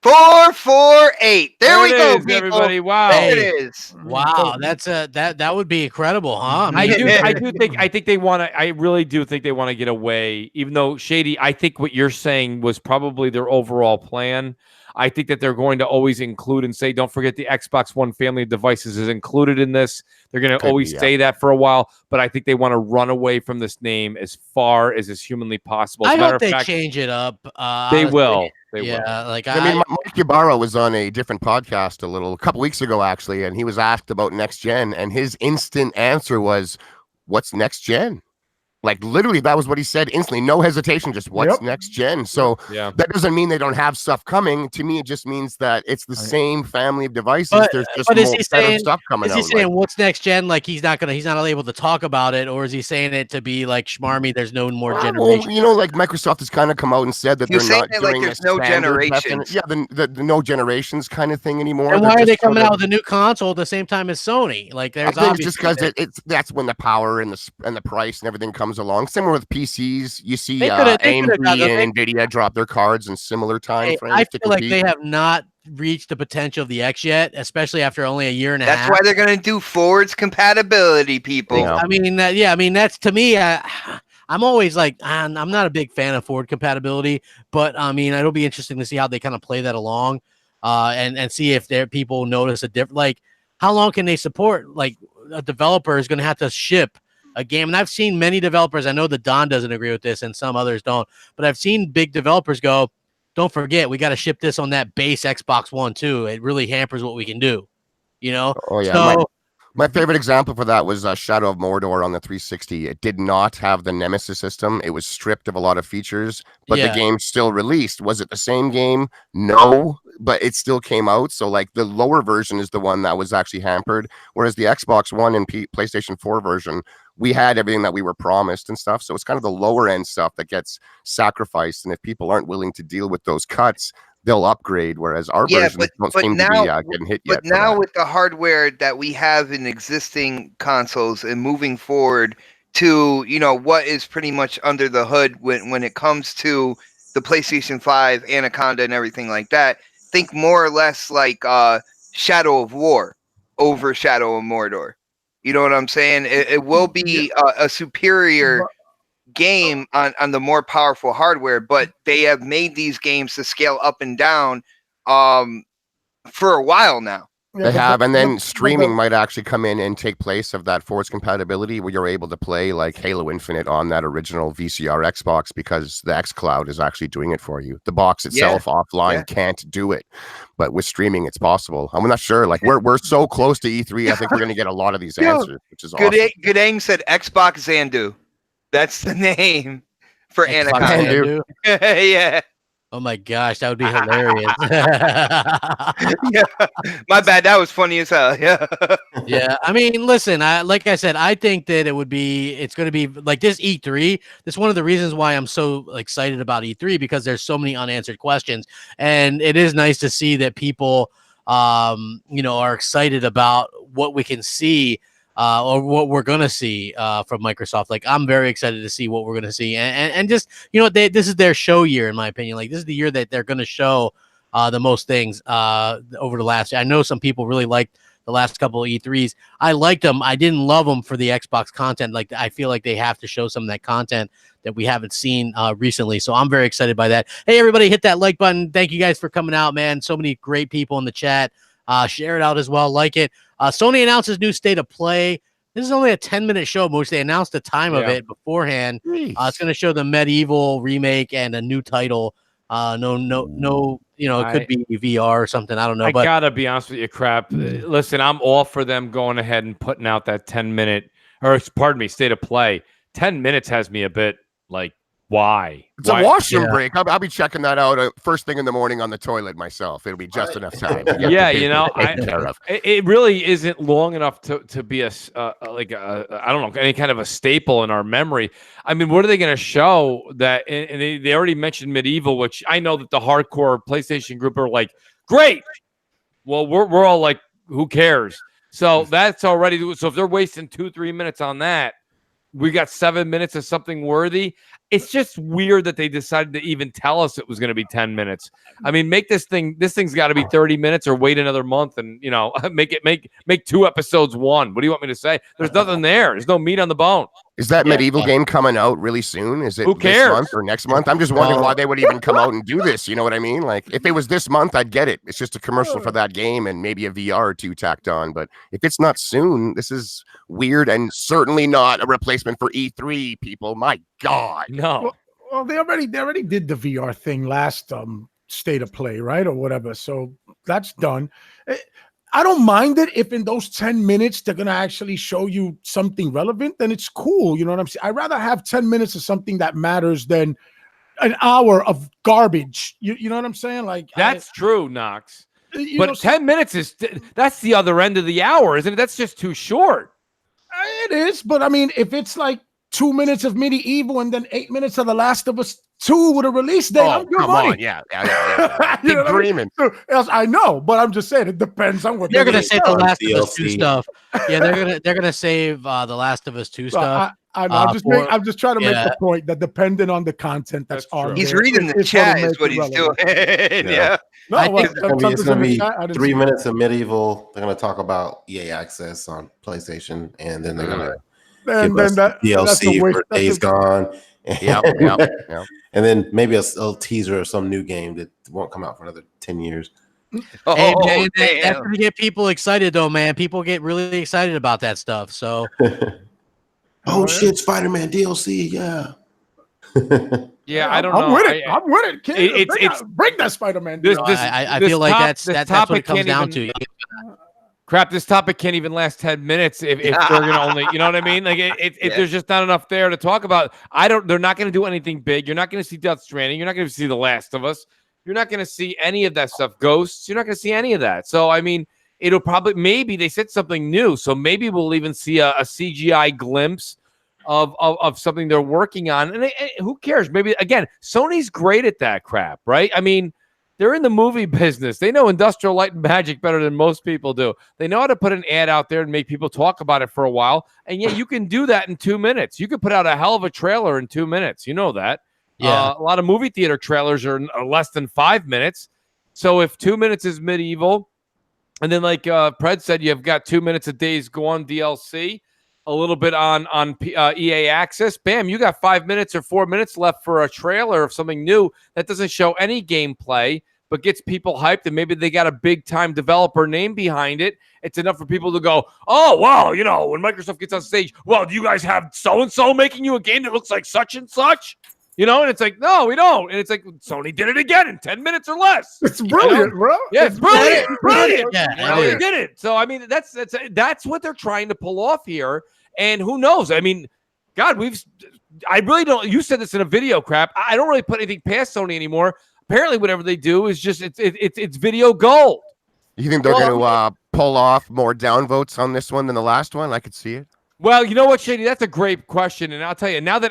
448. There we go, people. Everybody. Wow. There it is. Wow, that's that would be incredible, huh? I think they want to. I really do think they want to get away. Even though Shady, I think what you're saying was probably their overall plan. I think that they're going to always include and say, don't forget the Xbox One family of devices is included in this. They're going to always say that for a while, but I think they want to run away from this name as far as is humanly possible. I hope they change it up. They will. Like I mean, Mike Ybarra was on a different podcast a couple weeks ago, actually, and he was asked about next gen, and his instant answer was, "What's next gen?" Like literally, that was what he said instantly, no hesitation, just what's next gen. So that doesn't mean they don't have stuff coming. To me, it just means that it's the same family of devices. There's just more better stuff coming out. Is he saying what's next gen? Like he's not able to talk about it, or is he saying it to be like schmarmy? There's no more generation. Well, like Microsoft has kind of come out and said that they're not doing there's no generations. The no generations kind of thing anymore. And why are they coming out with a new console at the same time as Sony? Like there's just because that's when the power and the price and everything comes along. Similar with PCs, you see AMD and Nvidia drop their cards in similar time frames. I feel like they have not reached the potential of the X yet, especially after only a year and a half. That's why they're going to do forwards compatibility, people. Yeah. I mean, that's to me. I'm always like, I'm not a big fan of forward compatibility, but I mean, it'll be interesting to see how they kind of play that along, and see if people notice a different. Like, how long can they support? Like, a developer is going to have to ship a game, and I've seen many developers. I know that Don doesn't agree with this, and some others don't. But I've seen big developers go, "Don't forget, we got to ship this on that base Xbox One too. It really hampers what we can do." Oh yeah. So, my favorite example for that was Shadow of Mordor on the 360. It did not have the Nemesis system. It was stripped of a lot of features, but the game still released. Was it the same game? No, but it still came out. So like the lower version is the one that was actually hampered, whereas the Xbox One and PlayStation 4 version, we had everything that we were promised and stuff. So it's kind of the lower end stuff that gets sacrificed. And if people aren't willing to deal with those cuts, they'll upgrade, whereas our versions don't seem to be getting hit yet. But now with the hardware that we have in existing consoles and moving forward to, what is pretty much under the hood when it comes to the PlayStation 5, Anaconda, and everything like that, think more or less like Shadow of War over Shadow of Mordor. You know what I'm saying? It will be a superior game on the more powerful hardware, but they have made these games to scale up and down for a while now. They have, and then streaming might actually come in and take place of that forwards compatibility, where you're able to play like Halo Infinite on that original VCR Xbox, because the xCloud is actually doing it for you. The box itself offline can't do it, but with streaming it's possible. I'm not sure. Like we're so close to E3. I think we're going to get a lot of these answers, which is awesome. Goodang said Xbox Xandu. That's the name for Anaconda. Yeah. Oh my gosh, that would be hilarious. My bad. That was funny as hell. Yeah. Yeah. I mean, listen, like I said, I think that it's going to be like this E3. That's one of the reasons why I'm so excited about E3, because there's so many unanswered questions. And it is nice to see that people, are excited about what we can see. Or what we're gonna see from Microsoft. Like, I'm very excited to see what we're gonna see, and just this is their show year, in my opinion. Like, this is the year that they're gonna show the most things over the last year. I know some people really liked the last couple of E3s. I liked them. I didn't love them for the Xbox content. Like, I feel like they have to show some of that content that we haven't seen recently. So I'm very excited by that. Hey, everybody, hit that like button. Thank you guys for coming out, man. So many great people in the chat. Share it out as well. Like it. Sony announces new State of Play. This is only a 10-minute show, which they announced the time of it beforehand. It's going to show the Medieval remake and a new title. No, it could be VR or something. I don't know. I gotta be honest with you, Crap. Listen, I'm all for them going ahead and putting out that 10-minute, or pardon me, State of Play. 10 minutes has me a bit like, why? It's a washroom break. I'll be checking that out first thing in the morning on the toilet myself. It'll be just enough time. It really isn't long enough to be I don't know, any kind of a staple in our memory. I mean, what are they going to show that? And they already mentioned Medieval, which I know that the hardcore PlayStation group are like, great. Well, we're all like, who cares? So that's already. So if they're wasting 2-3 minutes on that, we got 7 minutes of something worthy. It's just weird that they decided to even tell us it was going to be 10 minutes. I mean, make this thing's got to be 30 minutes or wait another month and, make 2 episodes one. What do you want me to say? There's nothing there. There's no meat on the bone. Is that Medieval game coming out really soon? Is it this month or next month? I'm just wondering why they would even come out and do this. You know what I mean? Like, if it was this month, I'd get it. It's just a commercial for that game and maybe a VR or 2 tacked on. But if it's not soon, this is weird and certainly not a replacement for E3, people. My God. No. Well, they already did the VR thing last State of Play, right? Or whatever. So that's done. I don't mind it if in those 10 minutes they're gonna actually show you something relevant, then it's cool. You know what I'm saying? I'd rather have 10 minutes of something that matters than an hour of garbage. You know what I'm saying? Like that's true, Knox. But 10 minutes that's the other end of the hour, isn't it? That's just too short. It is, but I mean, if it's like 2 minutes of Medieval and then 8 minutes of The Last of Us 2 with a release date, I'm good money. On, yeah. Keep dreaming. I know, but I'm just saying it depends on what they're gonna save The Last of Us 2 stuff. Yeah, they're gonna save The Last of Us 2 stuff. I'm just trying to make the point that depending on the content that's on, he's reading the chat is what he's doing. Yeah. No, it's going to be 3 minutes of Medieval. They're going to talk about EA Access on PlayStation, and then they're going to give us DLC for Days Gone. Yeah. And then maybe a teaser of some new game that won't come out for another 10 years. Hey, man, that's going to get people excited, though, man. People get really excited about that stuff. So, shit, Spider-Man DLC, yeah. Yeah, I don't know. I'm with it. Bring that Spider-Man. I feel like that's what it comes down to. Crap, this topic can't even last 10 minutes if they're gonna only, you know what I mean? Like if there's just not enough there to talk about. They're not gonna do anything big. You're not gonna see Death Stranding. You're not gonna see The Last of Us. You're not gonna see any of that stuff. Ghosts. You're not gonna see any of that. So I mean, it'll probably maybe they said something new. So maybe we'll even see a CGI glimpse of something they're working on. And who cares? Maybe again, Sony's great at that crap, right? I mean, they're in the movie business. They know Industrial Light and Magic better than most people do. They know how to put an ad out there and make people talk about it for a while. And yeah, you can do that in 2 minutes. You could put out a hell of a trailer in 2 minutes. You know that. Yeah. A lot of movie theater trailers are less than 5 minutes. So if 2 minutes is Medieval, and then like Pred said, you've got 2 minutes of Days Gone DLC, a little bit on EA Access. Bam, you got 5 minutes or 4 minutes left for a trailer of something new that doesn't show any gameplay, but gets people hyped, and maybe they got a big-time developer name behind it. It's enough for people to go, oh, well, you know, when Microsoft gets on stage, well, do you guys have so-and-so making you a game that looks like such and such? You know, and it's like, no, we don't. And it's like, Sony did it again in 10 minutes or less. It's brilliant, bro. Yeah, it's brilliant. Brilliant. Yeah, they did it. So, I mean, that's what they're trying to pull off here. And who knows? I mean, God, I really don't. You said this in a video, Crap. I don't really put anything past Sony anymore. Apparently, whatever they do is just it's video gold. You think they're going to pull off more downvotes on this one than the last one? I could see it. Well, you know what, Shady? That's a great question, and I'll tell you now that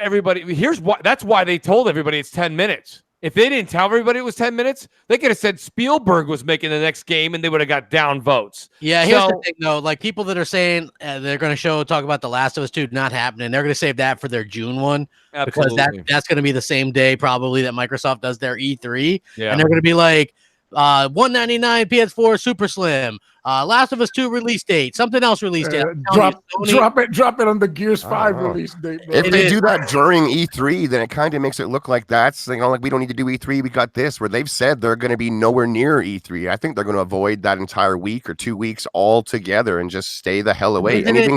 that's why they told everybody it's 10 minutes. If they didn't tell everybody it was 10 minutes, they could have said Spielberg was making the next game, and they would have got down votes. Yeah, here's the thing, though. Like, people that are saying they're going to talk about The Last of Us 2 not happening, they're going to save that for their June one. Absolutely. Because that's going to be the same day, probably, that Microsoft does their E3. Yeah. And they're going to be like, $199 PS4 Super Slim, Last of Us 2 release date, something else release date. Drop it on the Gears 5 release date. Bro. If they do that during E3, then it kind of makes it look like that's, you know, like we don't need to do E3, we got this, where they've said they're going to be nowhere near E3. I think they're going to avoid that entire week or 2 weeks altogether and just stay the hell away. They're not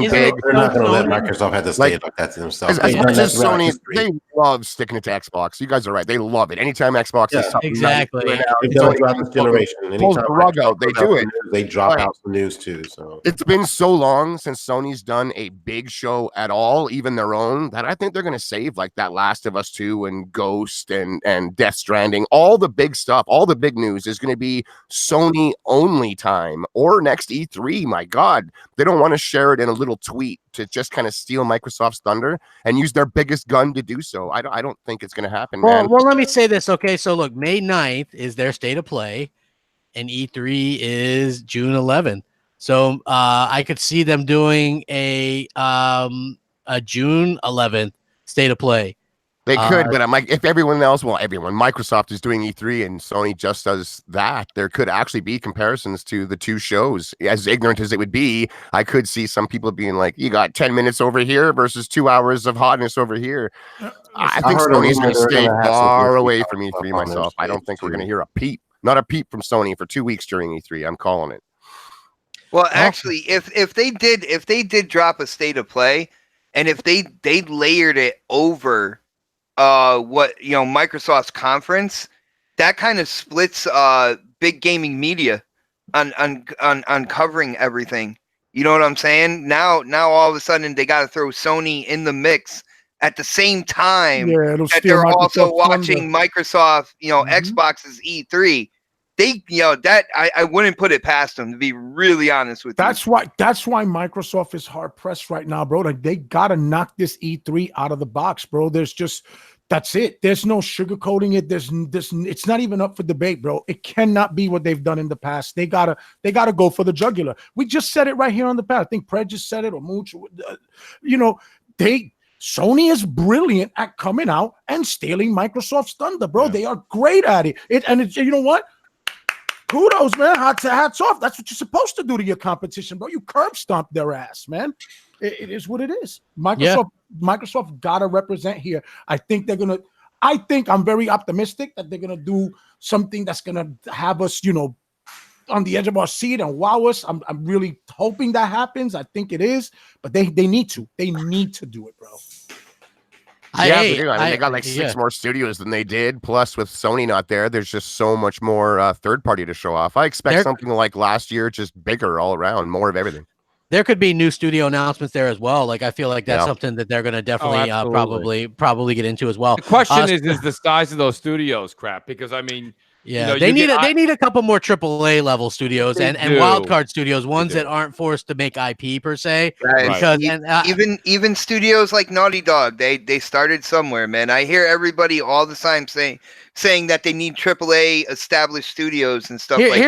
going to let Microsoft have to stay like that to themselves. As much as Sony, they love sticking it to Xbox. You guys are right. They love it. Anytime Xbox is something exactly. They've done it throughout this generation. Pulls the rug out. They do it. They drop out some news too. So it's been so long since Sony's done a big show at all, even their own, that I think they're going to save like that Last of Us 2 and Ghost and Death Stranding. All the big stuff, all the big news is going to be Sony only time or next E3. My God, they don't want to share it in a little tweet to just kind of steal Microsoft's thunder and use their biggest gun to do so. I don't think it's going to happen, man. Well, let me say this. Okay, so look, May 9th is their state of play, and E3 is June 11th. So I could see them doing a June 11th state of play. They could, but I'm like, if Microsoft is doing E3 and Sony just does that, there could actually be comparisons to the two shows. As ignorant as it would be, I could see some people being like, you got 10 minutes over here versus 2 hours of hotness over here. I think Sony's going to stay far away from E3 myself. I don't think we're going to hear a peep. Not a peep from Sony for 2 weeks during E3. I'm calling it. Well, actually, if they did drop a state of play, and if they layered it over Microsoft's conference, that kind of splits big gaming media. uncovering everything. You know what I'm saying? Now all of a sudden they got to throw Sony in the mix at the same time that they're also watching Microsoft, Xbox's E3. They, that I wouldn't put it past them, to be really honest with you. That's why Microsoft is hard pressed right now, bro. Like, they gotta knock this E3 out of the box, bro. That's it. There's no sugarcoating it. It's not even up for debate, bro. It cannot be what they've done in the past. They gotta go for the jugular. We just said it right here on the pad. I think Pred just said it, or Mooch. Sony is brilliant at coming out and stealing Microsoft's thunder, bro. Yeah. They are great at it. You know what? Kudos, man. Hats off. That's what you're supposed to do to your competition, bro. You curb stomp their ass, man. It is what it is. Microsoft got to represent here. I think I'm very optimistic that they're going to do something that's going to have us, on the edge of our seat and wow us. I'm really hoping that happens. I think it is, but they need to. They need to do it, bro. They got like 6 more studios than they did. Plus, with Sony not there, there's just so much more third party to show off. I expect something like last year, just bigger all around, more of everything. There could be new studio announcements there as well. Like, I feel like that's something that they're going to definitely probably get into as well. The question is the size of those studios, crap, because I mean, they need a couple more AAA level studios and wildcard studios, ones that aren't forced to make IP per se. Right. Because even studios like Naughty Dog, they started somewhere, man. I hear everybody all the time saying that they need AAA established studios and stuff like that.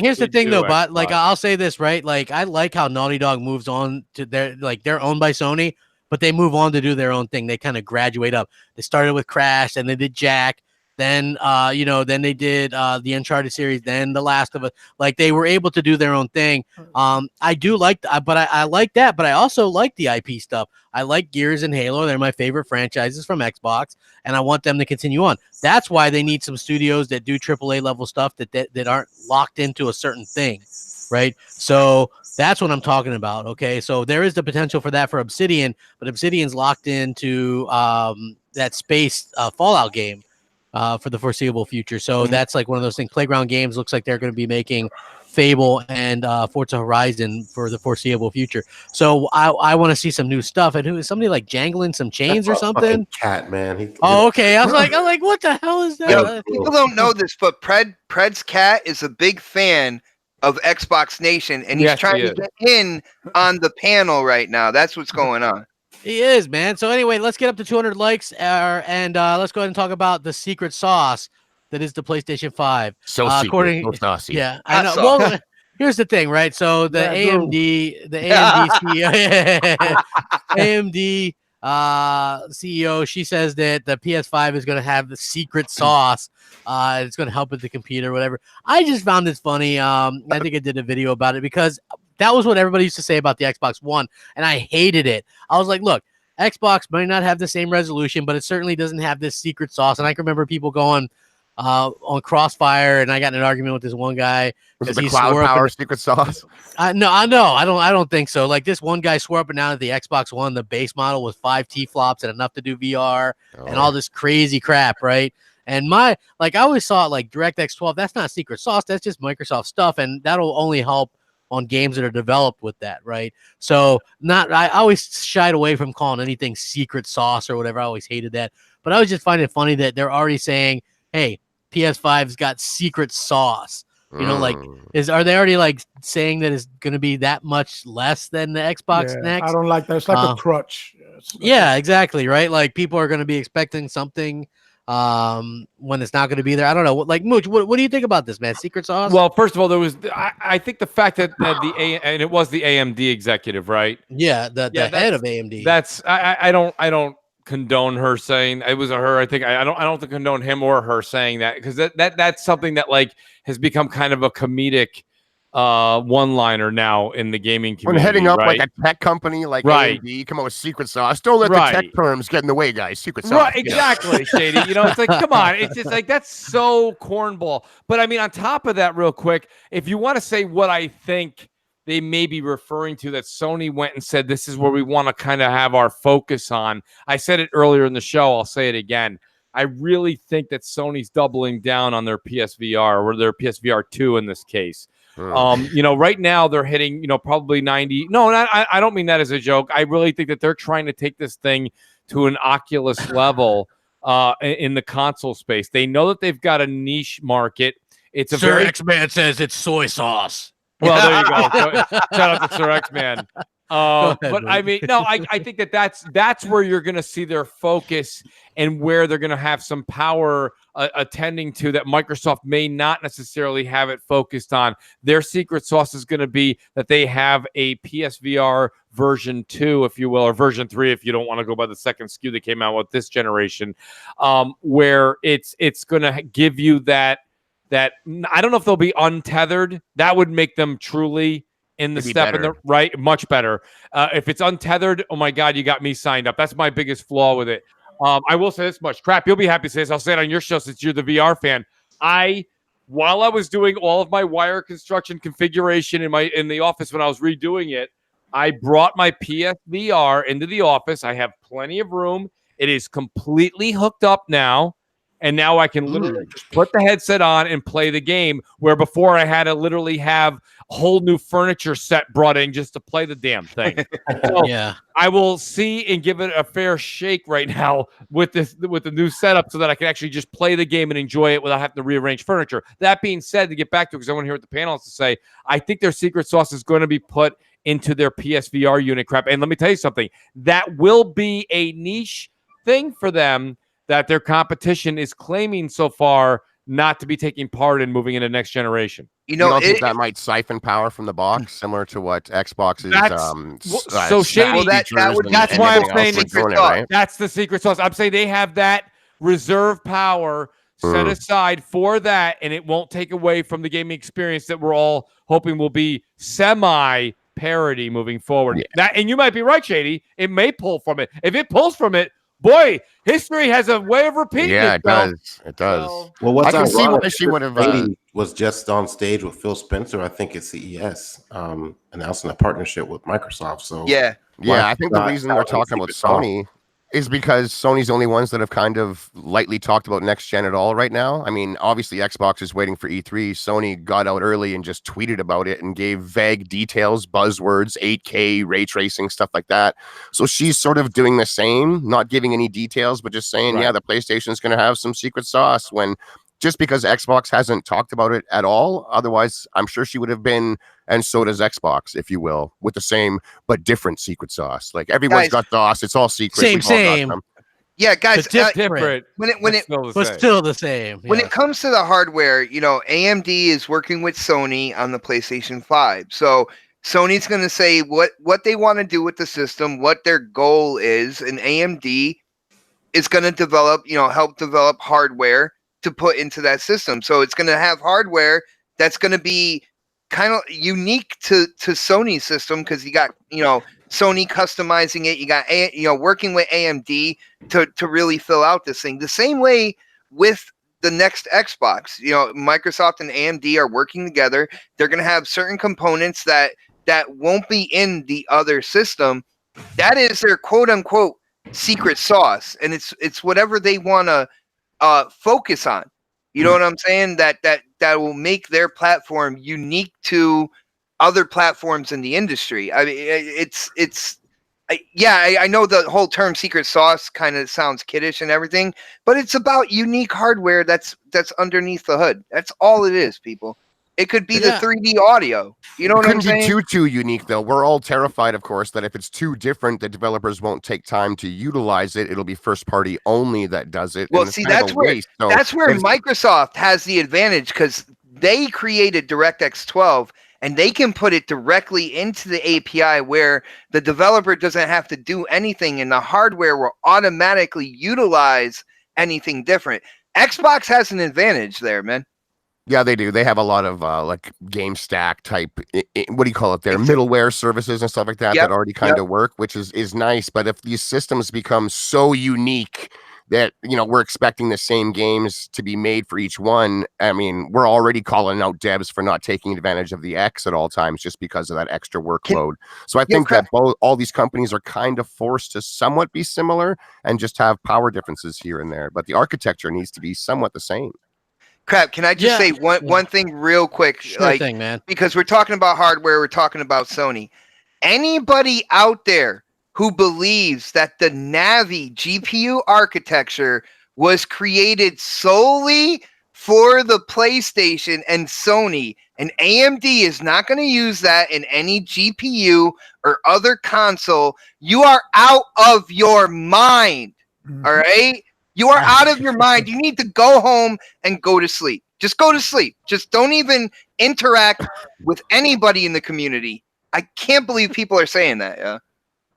Here's the thing, though, but like, I'll say this, right? Like, I like how Naughty Dog moves on to they're owned by Sony, but they move on to do their own thing. They kind of graduate up. They started with Crash, and they did Jack. Then, then they did the Uncharted series, then The Last of Us. Like, they were able to do their own thing. I do like, but I like that. But I also like the IP stuff. I like Gears and Halo. They're my favorite franchises from Xbox, and I want them to continue on. That's why they need some studios that do AAA level stuff that aren't locked into a certain thing, right? So that's what I'm talking about. Okay, so there is the potential for that for Obsidian, but Obsidian's locked into that space Fallout game. For the foreseeable future. So that's like one of those things. Playground Games looks like they're going to be making Fable and Forza Horizon for the foreseeable future. So I want to see some new stuff. And who is somebody like jangling some chains or something? Cat, man. Okay. I was like, what the hell is that? People don't know this, but Pred's cat is a big fan of Xbox Nation, and he's trying to get in on the panel right now. That's what's going on. He is, man. So anyway, let's get up to 200 likes, and let's go ahead and talk about the secret sauce that is the PlayStation 5. So secret, so saucy. Yeah, I know. Well, here's the thing, right? So the AMD CEO, she says that the PS5 is going to have the secret sauce. It's going to help with the computer, or whatever. I just found this funny. I think I did a video about it because that was what everybody used to say about the Xbox One, and I hated it. I was like, look, Xbox might not have the same resolution, but it certainly doesn't have this secret sauce. And I can remember people going on Crossfire, and I got in an argument with this one guy. Was it the cloud power secret sauce? No, I don't think so. Like, this one guy swore up and down that the Xbox One, the base model, was 5 T-flops and enough to do VR and all this crazy crap, right? And I always saw it like DirectX 12. That's not secret sauce. That's just Microsoft stuff, and that'll only help on games that are developed with that, right? So I always shied away from calling anything secret sauce or whatever. I always hated that. But I was just finding it funny that they're already saying, hey, PS5's got secret sauce. You know, like, are they already like saying that it's going to be that much less than the Xbox Next? I don't like that. It's like a crutch. Exactly, right? Like, people are going to be expecting something when it's not going to be there. I don't know. Like, Mooch, what do you think about this, man? Secret sauce? Well, first of all, there was I think the fact that and it was the AMD executive, right? Yeah, the head of AMD. That's I don't condone her saying it was a her. I think I don't condone him or her saying that, because that's something that like has become kind of a comedic one-liner now in the gaming community. When heading up like a tech company like AMD, come up with secret sauce. Don't let the tech terms get in the way, guys. Secret sauce. Right, exactly, Shady. It's like, come on. It's just like, that's so cornball. But I mean, on top of that, real quick, if you want to say what I think they may be referring to, that Sony went and said, this is where we want to kind of have our focus on. I said it earlier in the show. I'll say it again. I really think that Sony's doubling down on their PSVR, or their PSVR 2 in this case. You know, right now they're hitting, you know, probably 90. No, I don't mean that as a joke. I really think that they're trying to take this thing to an Oculus level in the console space. They know that they've got a niche market. It's a Sir X-Man says it's soy sauce. Well, there you go. Shout out to Sir X-Man. But I mean, no, I think that's where you're going to see their focus and where they're going to have some power attending to that Microsoft may not necessarily have it focused on. Their secret sauce is going to be that they have a PSVR version 2, if you will, or version 3, if you don't want to go by the second SKU that came out with this generation, where it's going to give you that I don't know if they'll be untethered. That would make them truly in the step in the right, much better. If it's untethered, oh my God, you got me signed up. That's my biggest flaw with it. I will say this much. Crap, you'll be happy to say this. I'll say it on your show since you're the VR fan. While I was doing all of my wire construction configuration in the office when I was redoing it, I brought my PSVR into the office. I have plenty of room. It is completely hooked up now. And now I can literally just put the headset on and play the game, where before I had to literally have a whole new furniture set brought in just to play the damn thing. So yeah, I will see and give it a fair shake right now with the new setup so that I can actually just play the game and enjoy it without having to rearrange furniture. That being said, to get back to it, because I want to hear what the panel has to say, I think their secret sauce is going to be put into their PSVR unit crap. And let me tell you something, that will be a niche thing for them that their competition is claiming so far not to be taking part in moving into next generation. You know, think that might siphon power from the box, similar to what Xbox is. So shady. That's why I'm saying secret sauce. Right? That's the secret sauce. I'm saying they have that reserve power set aside for that, and it won't take away from the gaming experience that we're all hoping will be semi parity moving forward. Yeah. And you might be right, Shady. It may pull from it. If it pulls from it, boy, history has a way of repeating. Yeah, it does. It does. Well, what's I can see why she would have was just on stage with Phil Spencer, I think at CES, announcing a partnership with Microsoft. So yeah, I think the reason they're talking about Sony is because Sony's the only ones that have kind of lightly talked about next gen at all right now. I mean, obviously Xbox is waiting for E3. Sony got out early and just tweeted about it and gave vague details, buzzwords, 8K, ray tracing, stuff like that. So she's sort of doing the same, not giving any details, but just saying, yeah, the PlayStation is going to have some secret sauce, when just because Xbox hasn't talked about it at all. Otherwise, I'm sure she would have been, and so does Xbox, if you will, with the same but different secret sauce. Like everyone's got sauce; it's all secret. Same. Yeah, guys, different. Still the same. When it comes to the hardware, you know, AMD is working with Sony on the PlayStation 5. So Sony's going to say what they want to do with the system, what their goal is, and AMD is going to develop, you know, help develop hardware to put into that system. So it's going to have hardware that's going to be kind of unique to Sony's system, because you got, you know, Sony customizing it, you got working with AMD to really fill out this thing. The same way with the next Xbox, you know, Microsoft and AMD are working together. They're going to have certain components that won't be in the other system. That is their quote unquote secret sauce, and it's whatever they want to focus on. You know what I'm saying? That will make their platform unique to other platforms in the industry. I mean, I know the whole term secret sauce kind of sounds kiddish and everything, but it's about unique hardware that's underneath the hood. That's all it is, people. It could be the 3D audio. You know what I'm saying? It couldn't be too unique, though. We're all terrified, of course, that if it's too different, the developers won't take time to utilize it. It'll be first party only that does it. Well, see, that's where Microsoft has the advantage, because they created DirectX 12, and they can put it directly into the API where the developer doesn't have to do anything, and the hardware will automatically utilize anything different. Xbox has an advantage there, man. Yeah, they do. They have a lot of like game stack type, what do you call it there? Middleware services and stuff like that that already kind of work, which is nice. But if these systems become so unique that, you know, we're expecting the same games to be made for each one, I mean, we're already calling out devs for not taking advantage of the X at all times just because of that extra workload. So I think that all these companies are kind of forced to somewhat be similar and just have power differences here and there. But the architecture needs to be somewhat the same. Crap, can I just say one thing real quick? Sure thing, man. Because we're talking about hardware, we're talking about Sony. Anybody out there who believes that the Navi GPU architecture was created solely for the PlayStation and Sony, and AMD is not going to use that in any GPU or other console, you are out of your mind. All right? You are out of your mind. You need to go home and go to sleep. Just go to sleep. Just don't even interact with anybody in the community. I can't believe people are saying that. Yeah.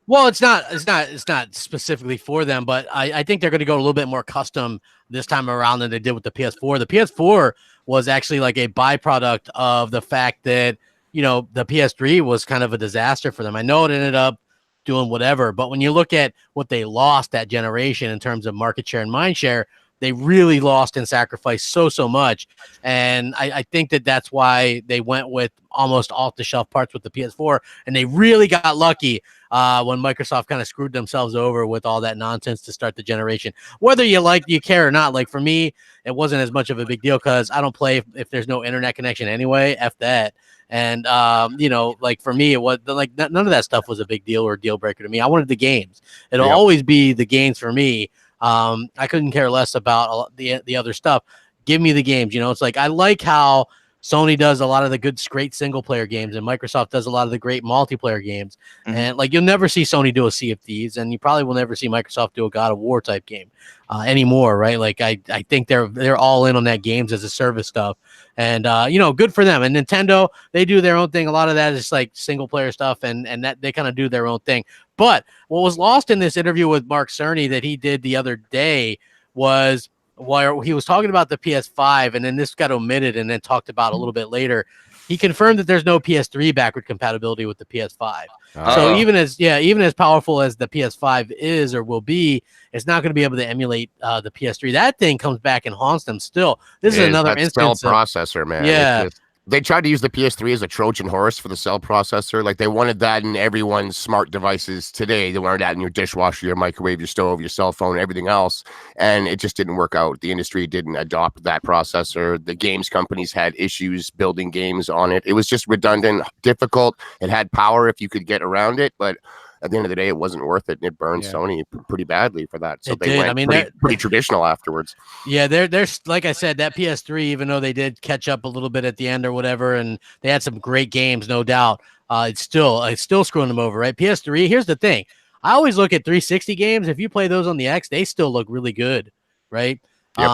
Well, it's not specifically for them, but I think they're going to go a little bit more custom this time around than they did with the PS4. The PS4 was actually like a byproduct of the fact that, you know, the PS3 was kind of a disaster for them. I know it ended up doing whatever, but when you look at what they lost that generation in terms of market share and mind share, they really lost and sacrificed so much. And I think that's why they went with almost off-the-shelf parts with the PS4, and they really got lucky when Microsoft kind of screwed themselves over with all that nonsense to start the generation. Whether you care or not, like for me, it wasn't as much of a big deal because I don't play if there's no internet connection anyway. F that. And, you know, like for me, it was like none of that stuff was a big deal or deal breaker to me. I wanted the games. It'll always be the games for me. I couldn't care less about the other stuff. Give me the games. You know, it's like I like how Sony does a lot of the great single player games, and Microsoft does a lot of the great multiplayer games. Mm-hmm. And like you'll never see Sony do a Sea of Thieves, and you probably will never see Microsoft do a God of War type game anymore, right? Like I think they're all in on that games as a service stuff, and you know, good for them. And Nintendo, they do their own thing. A lot of that is like single player stuff, and that they kind of do their own thing. But what was lost in this interview with Mark Cerny that he did the other day was while he was talking about the PS5, and then this got omitted and then talked about a little bit later. He confirmed that there's no PS3 backward compatibility with the PS5. So even as powerful as the PS5 is or will be, it's not going to be able to emulate the PS3. That thing comes back and haunts them still. This is another instance of processor, man. Yeah. They tried to use the PS3 as a Trojan horse for the cell processor. Like they wanted that in everyone's smart devices today. They wanted that in your dishwasher, your microwave, your stove, your cell phone, everything else. And it just didn't work out. The industry didn't adopt that processor. The games companies had issues building games on it. It was just redundant, difficult. It had power if you could get around it, but at the end of the day, it wasn't worth it, and it burned Sony pretty badly for that. So they went pretty traditional afterwards. Yeah, there's like I said, that PS3, even though they did catch up a little bit at the end or whatever, and they had some great games, no doubt, it's still screwing them over, right? PS3, here's the thing. I always look at 360 games. If you play those on the X, they still look really good, right? Yep.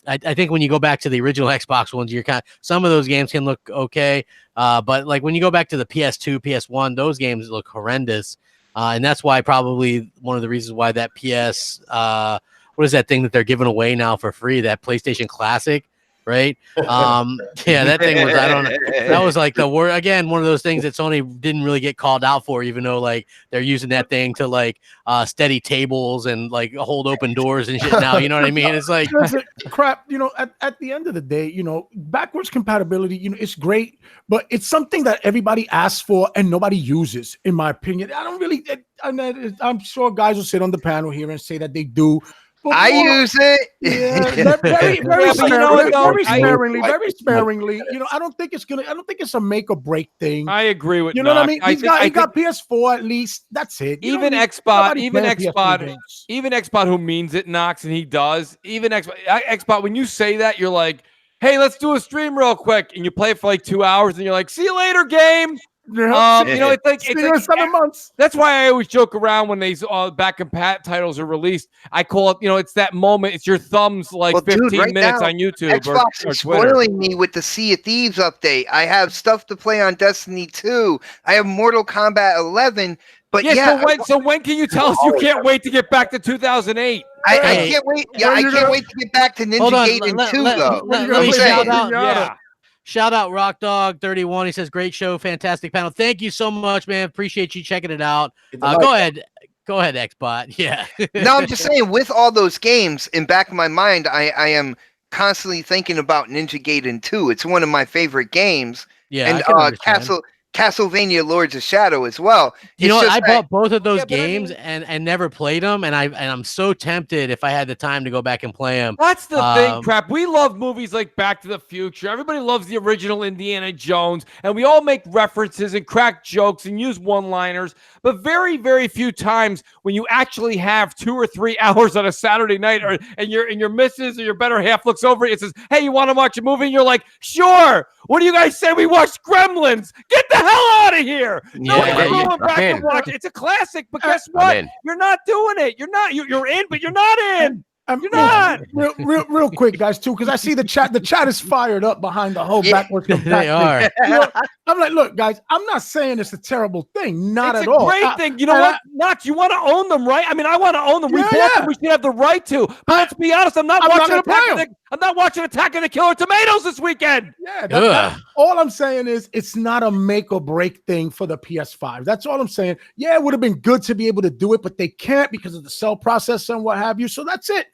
I think when you go back to the original Xbox ones, some of those games can look okay, but like when you go back to the PS2, PS1, those games look horrendous. And that's why probably one of the reasons why that what is that thing that they're giving away now for free? That PlayStation Classic, right? Yeah, that thing was, I don't know. That was like the word, again, one of those things that Sony didn't really get called out for, even though like they're using that thing to like steady tables and like hold open doors and shit now. You know what I mean? It's like crap, you know, at the end of the day, you know, backwards compatibility, you know, it's great, but it's something that everybody asks for and nobody uses, in my opinion. I'm sure guys will sit on the panel here and say that they do. I use it. Yeah, very sparingly. You know, I don't think it's a make or break thing. I agree with you. Know what I mean? He got PS4 at least. That's it. Even Xbot, who means it, Knox, and he does. Even Xbot, when you say that, you're like, hey, let's do a stream real quick, and you play it for like 2 hours, and you're like, see you later, game. You know, it's like 7 months. That's why I always joke around when these back compat titles are released. I call it, you know, it's that moment. It's your thumbs like 15 minutes on YouTube. Xbox is spoiling me with the Sea of Thieves update. I have stuff to play on Destiny 2. I have Mortal Kombat 11. But so when can you tell us you can't wait to get back to 2008? I can't wait. Yeah, I can't wait to get back to Ninja Gaiden 2 though. Let me shout out. Yeah. Shout out Rock Dog 31. He says, great show, fantastic panel. Thank you so much, man. Appreciate you checking it out. Go ahead, Xbot. Yeah. No, I'm just saying, with all those games in back of my mind, I am constantly thinking about Ninja Gaiden 2. It's one of my favorite games. Yeah. And Castlevania Lords of Shadow as well. You know, I bought both of those games and never played them, and I'm so tempted if I had the time to go back and play them. That's the thing, Crap. We love movies like Back to the Future. Everybody loves the original Indiana Jones, and we all make references and crack jokes and use one-liners, but very, very few times when you actually have 2 or 3 hours on a Saturday night, and your missus or your better half looks over and says, "Hey, you want to watch a movie?" And you're like, "Sure. What do you guys say we watch Gremlins? Get the hell out of here!" Going back to watch it. It's a classic, but guess what? You're not doing it. You're in, but you're not in. You're not. Real quick, guys, too, because I see the chat. The chat is fired up behind the whole backwards. They are. I'm like, look, guys, I'm not saying it's a terrible thing. Not it's at all. It's a great thing. You know what? Knox, you want to own them, right? I mean, I want to own them. We bought them. We should have the right to. But let's be honest. I'm not watching Attack of the Killer Tomatoes this weekend. Yeah. All I'm saying is it's not a make or break thing for the PS5. That's all I'm saying. Yeah, it would have been good to be able to do it, but they can't because of the cell process and what have you. So that's it.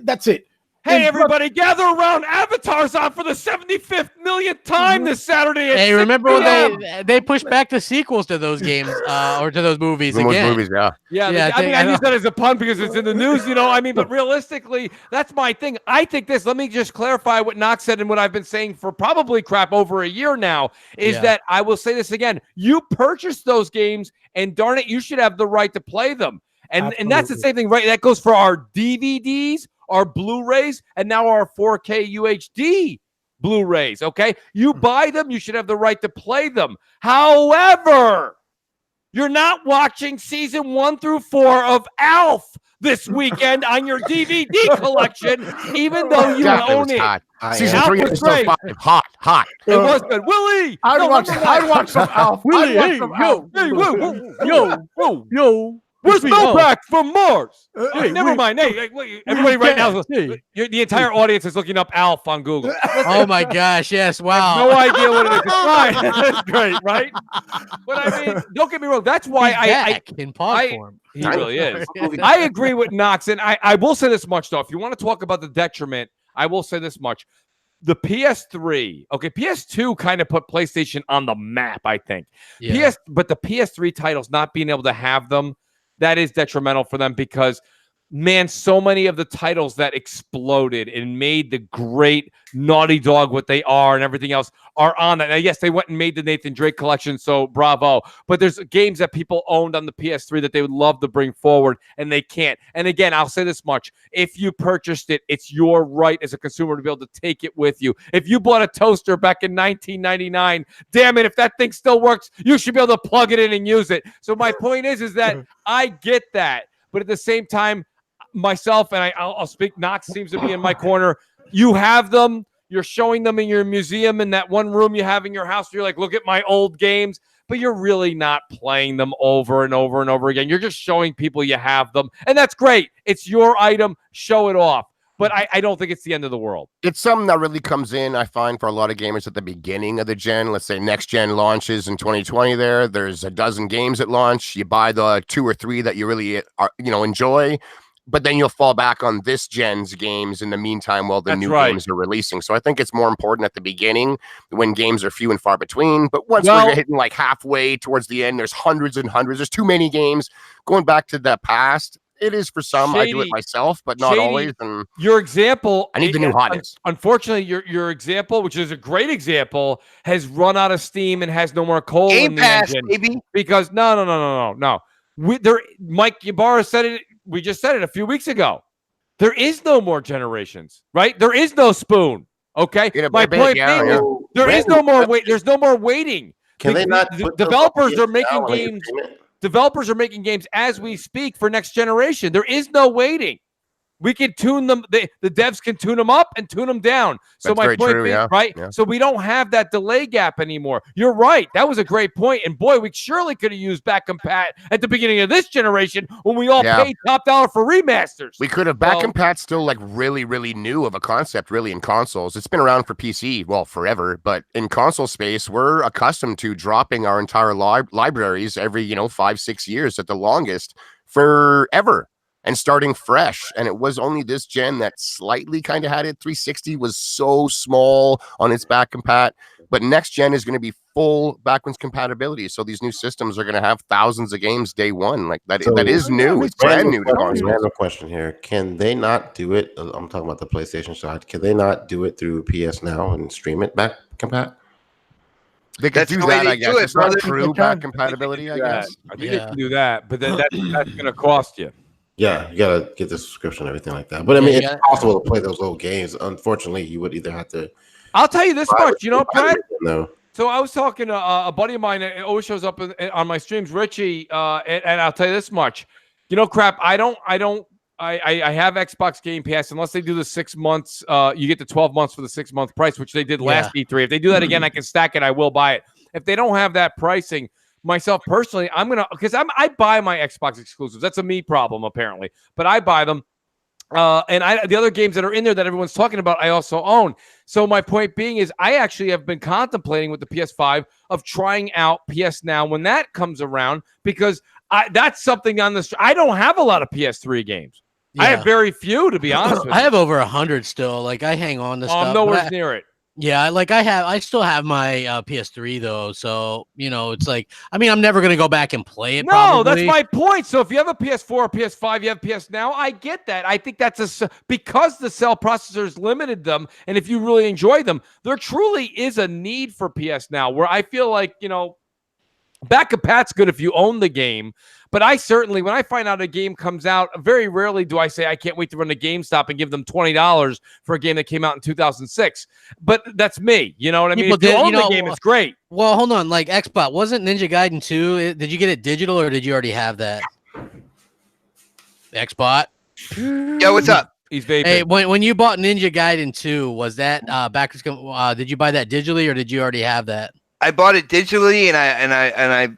That's it. Hey, everybody, gather around. Avatar's on for the 75th millionth time this Saturday. Hey, remember when they pushed back the sequels to those games or to those movies again? Yeah. I mean, I use that as a pun because it's in the news, you know. I mean, but realistically, that's my thing. I think this. Let me just clarify what Knox said and what I've been saying for probably over a year now. Is that I will say this again? You purchased those games, and darn it, you should have the right to play them. And that's the same thing, right? That goes for our DVDs, our Blu-rays, and now our 4K UHD Blu-rays, okay? You buy them, you should have the right to play them. However, you're not watching season 1 through 4 of ALF this weekend on your DVD collection, even though you own it. Season 3 is so hot. It was good. Willie! I'd watch some ALF. Willie, hey, yo. Where's Snowpack from Mars? Never mind. Hey, everybody right now, the entire audience is looking up ALF on Google. Oh my gosh, yes, wow. No idea what it is. It's fine. That's great, right? But I mean, don't get me wrong. That's why I in pod form. He really is. I agree with Knox, and I will say this much, though. If you want to talk about the detriment, I will say this much. The PS3, PS2 kind of put PlayStation on the map, I think. But the PS3 titles, not being able to have them, that is detrimental for them because, man, so many of the titles that exploded and made the great Naughty Dog what they are and everything else are on that. Now, yes, they went and made the Nathan Drake collection, so bravo. But there's games that people owned on the PS3 that they would love to bring forward, and they can't. And again, I'll say this much. If you purchased it, it's your right as a consumer to be able to take it with you. If you bought a toaster back in 1999, damn it, if that thing still works, you should be able to plug it in and use it. So my point is that I get that. But at the same time, myself, and I'll speak, Knox seems to be in my corner. You have them. You're showing them in your museum in that one room you have in your house. You're like, look at my old games. But you're really not playing them over and over and over again. You're just showing people you have them. And that's great. It's your item. Show it off. But I don't think it's the end of the world. It's something that really comes in, I find, for a lot of gamers at the beginning of the gen. Let's say next gen launches in 2020 there's a dozen games at launch. You buy the 2 or 3 that you really enjoy. But then you'll fall back on this gen's games in the meantime while the new games are releasing. So I think it's more important at the beginning when games are few and far between. But once we're hitting like halfway towards the end, there's hundreds and hundreds. There's too many games. Going back to the past, it is for some. I do it myself, but not always. And your example, I need the new hotness. Unfortunately, your example, which is a great example, has run out of steam and has no more coal in the engine. Baby. Because no. Mike Ybarra said it. We just said it a few weeks ago. There is no more generations, right? There is no spoon. Okay. My point being, there is no more wait. There's no more waiting. Can they not? Developers are making games. Developers are making games as we speak for next generation. There is no waiting. We can tune them. The devs can tune them up and tune them down. So my point being, right? Yeah. So we don't have that delay gap anymore. You're right. That was a great point. And boy, we surely could have used back compat at the beginning of this generation when we all paid top dollar for remasters. We could have back compat still like really, really new of a concept really in consoles. It's been around for PC, well, forever. But in console space, we're accustomed to dropping our entire libraries every, 5-6 years at the longest forever. And starting fresh. And it was only this gen that slightly kind of had it. 360 was so small on its back compat. But next gen is going to be full backwards compatibility. So these new systems are going to have thousands of games day one. Like that is new. It's brand new to consoles. Random question here. Can they not do it? I'm talking about the PlayStation side. Can they not do it through PS Now and stream it back compat? They could do that, I guess. It's not true back compatibility, I guess. I think they can do that, but then that's going to cost you. Yeah, you gotta get the subscription and everything like that. But I mean, it's possible to play those old games. Unfortunately, you would either have to. I'll tell you this much, Brad. No. So I was talking to a buddy of mine that always shows up on my streams, Richie, and I'll tell you this much, Crap. I have Xbox Game Pass unless they do the 6 months. You get the 12 months for the 6 month price, which they did last E3. If they do that again, I can stack it. I will buy it. If they don't have that pricing, myself personally, because I buy my Xbox exclusives. That's a me problem apparently, but I buy them. And the other games that are in there that everyone's talking about, I also own. So my point being is I actually have been contemplating with the PS5 of trying out PS Now when that comes around, because that's something on this. I don't have a lot of PS3 games. Yeah. I have very few, to be honest with you. I have over 100 still. Like I hang on to stuff. I'm nowhere near it. Yeah, I still have my PS3 though, so it's like, I mean, I'm never gonna go back and play it. No, probably. That's my point. So if you have a PS4 or PS5, you have PS Now. I get that. I think that's because the cell processors limited them, and if you really enjoy them, there truly is a need for PS Now. Where I feel like back compat's good if you own the game. But I certainly, when I find out a game comes out, very rarely do I say I can't wait to run to GameStop and give them $20 for a game that came out in 2006. But that's me. You know what I mean? If you own the game, it's great. Well, hold on. Like Xbox, wasn't Ninja Gaiden 2? Did you get it digital or did you already have that? Xbox? Yo, what's up? He's vaping. Hey, when you bought Ninja Gaiden 2, was that backwards? Did you buy that digitally or did you already have that? I bought it digitally, and I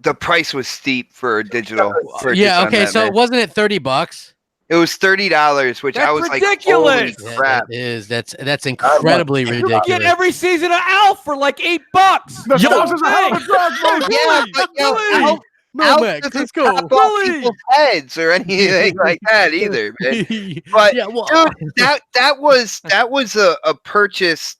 the price was steep for digital. Yeah, okay, so wasn't it $30? It was $30, which I was ridiculous. Like, holy crap. That is. That's incredibly ridiculous. You get every season of Alf for like $8. Alf doesn't cut off people's heads or anything like that either, man. But dude, that was a purchase.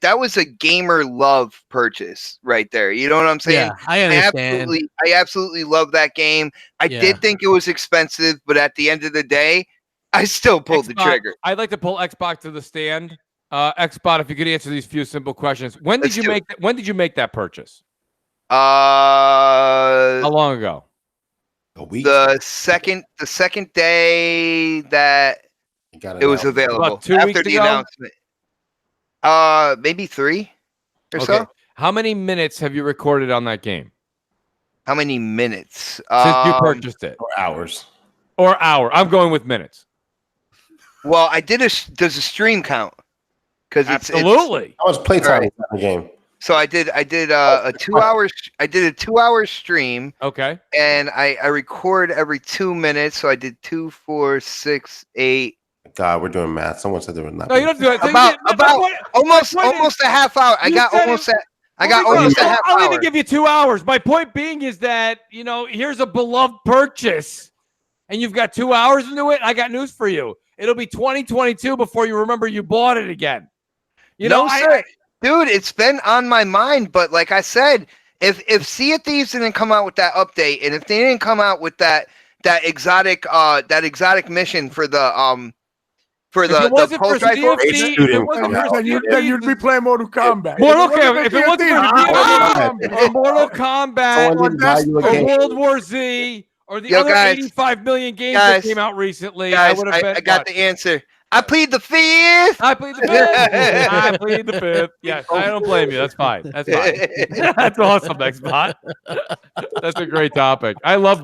That was a gamer love purchase right there. You know what I'm saying? Yeah, I understand. I absolutely love that game. I did think it was expensive, but at the end of the day, I still pulled the trigger. I'd like to pull Xbox to the stand. Xbox, if you could answer these few simple questions. When did you make that purchase? How long ago? A week. The second day that it was available. About 2 weeks after the ago? announcement. Maybe 3 or so. How many minutes have you recorded on that game? How many minutes? Since you purchased it? Or hours. Or hour. I'm going with minutes. Well, does a stream count? Because absolutely. How much playtime in the game? So I did a 2 hours. I did a 2 hour stream. Okay. And I record every 2 minutes. So I did 2, 4, 6, 8. God, we're doing math. Someone said they were not. No, you don't do it. About almost a half hour. I got almost a half hour. I'll even give you 2 hours. My point being is that here's a beloved purchase, and you've got 2 hours into it. I got news for you. It'll be 2022 before you remember you bought it again. Dude, it's been on my mind. But like I said, if Sea of Thieves didn't come out with that update, and if they didn't come out with that exotic mission for the pulse rifle, then you'd be playing Mortal Kombat. If it wasn't for Mortal Kombat, or World War Z, or the other 85 million games that came out recently, I would have bet. I got the answer. I plead the fifth. I plead the fifth. Yes, I don't blame you. That's fine. That's awesome, Xbox. That's a great topic. I love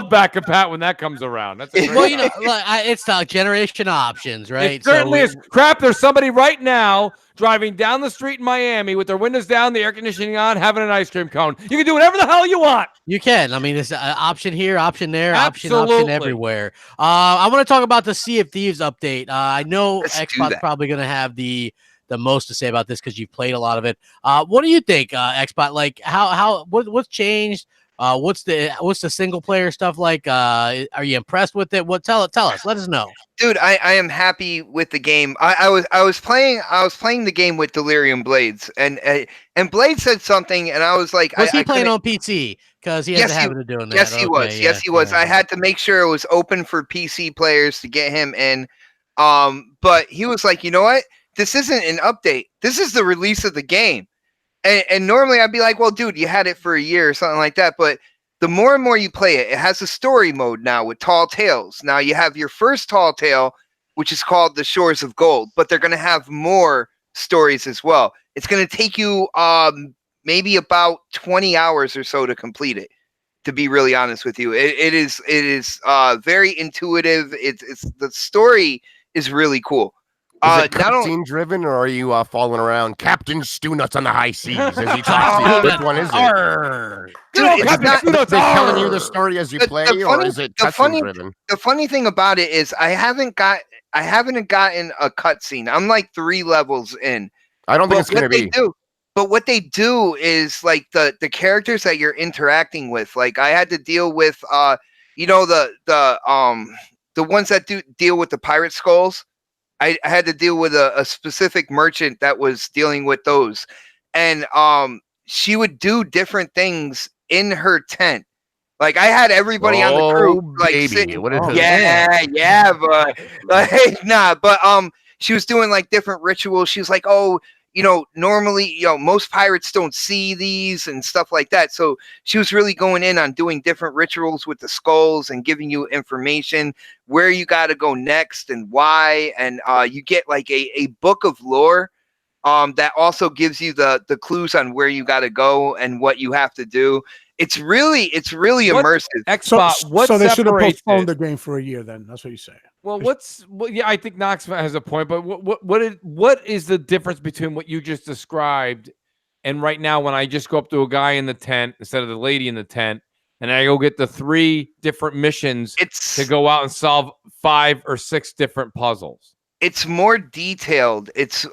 back and pat when that comes around. That's it's the generation options, right? It certainly is. Crap, there's somebody right now driving down the street in Miami with their windows down, the air conditioning on, having an ice cream cone. You can do whatever the hell you want. You can. I mean, it's an option here, option there, option everywhere. I want to talk about the Sea of Thieves update. I know Xbox is probably going to have the most to say about this because you've played a lot of it. What do you think, Xbox? Like, what's changed What's the single player stuff like? Are you impressed with it? Tell us. Let us know. Dude, I am happy with the game. I was playing the game with Delirium Blades, and Blade said something, and I was like, was he playing on PC? Because he has a habit of doing that. Yes, he was. Yes, he was. I had to make sure it was open for PC players to get him in. But he was like, you know what? This isn't an update. This is the release of the game. And normally I'd be like, well, dude, you had it for a year or something like that. But the more and more you play it, it has a story mode now with Tall Tales. Now you have your first Tall Tale, which is called The Shores of Gold, but they're going to have more stories as well. It's going to take you maybe about 20 hours or so to complete it, to be really honest with you. It is very intuitive. It's the story is really cool. Is it cutscene driven, or are you following around Captain Stewnuts on the high seas as he talks to you? Which one is it? Dude, it's telling you the story as you play, or is it cutscene driven? The funny thing about it is I haven't gotten a cutscene. I'm like 3 levels in. I don't think it's going to be. But what they do is like the characters that you're interacting with. Like I had to deal with the ones that deal with the pirate skulls. I had to deal with a specific merchant that was dealing with those, and she would do different things in her tent. Like I had everybody on the crew, like sitting, but like but she was doing like different rituals. She was like, oh, normally, most pirates don't see these and stuff like that. So she was really going in on doing different rituals with the skulls and giving you information where you got to go next and why. And you get like a book of lore that also gives you the clues on where you got to go and what you have to do. It's really immersive. So they should have postponed the game for a year then. That's what you say. Well, I think Knox has a point, but what is the difference between what you just described and right now when I just go up to a guy in the tent instead of the lady in the tent and I go get the 3 different missions to go out and solve 5 or 6 different puzzles? It's more detailed. It's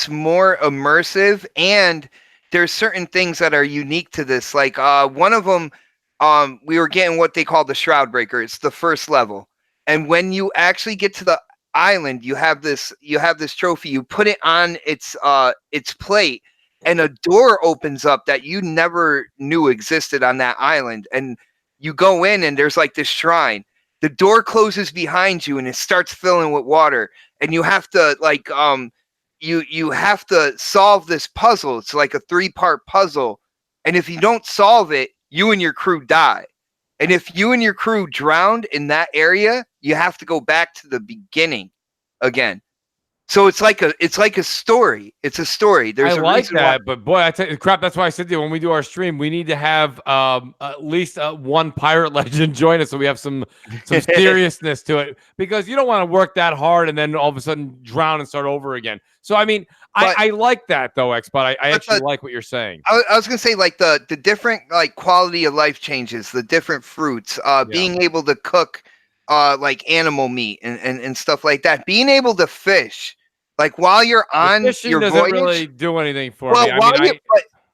more immersive, and there's certain things that are unique to this. Like one of them, we were getting what they call the Shroud Breaker. It's the first level. And when you actually get to the island, you have this trophy. You put it on its plate, and a door opens up that you never knew existed on that island. And you go in, and there's like this shrine. The door closes behind you, and it starts filling with water. And you have to like you have to solve this puzzle. It's like a 3-part puzzle, and if you don't solve it, you and your crew die. And if you and your crew drowned in that area, you have to go back to the beginning again. So it's like a story. It's a story. There's I like that, but boy, I tell you, crap. That's why I said to you, when we do our stream, we need to have at least one pirate legend join us, so we have some seriousness to it. Because you don't want to work that hard and then all of a sudden drown and start over again. So I mean, I like that though, X. But I actually like what you're saying. I was gonna say like the different like quality of life changes, the different fruits, being able to cook. Like animal meat and stuff like that. Being able to fish, like while you're on your voyage, doesn't really do anything for me.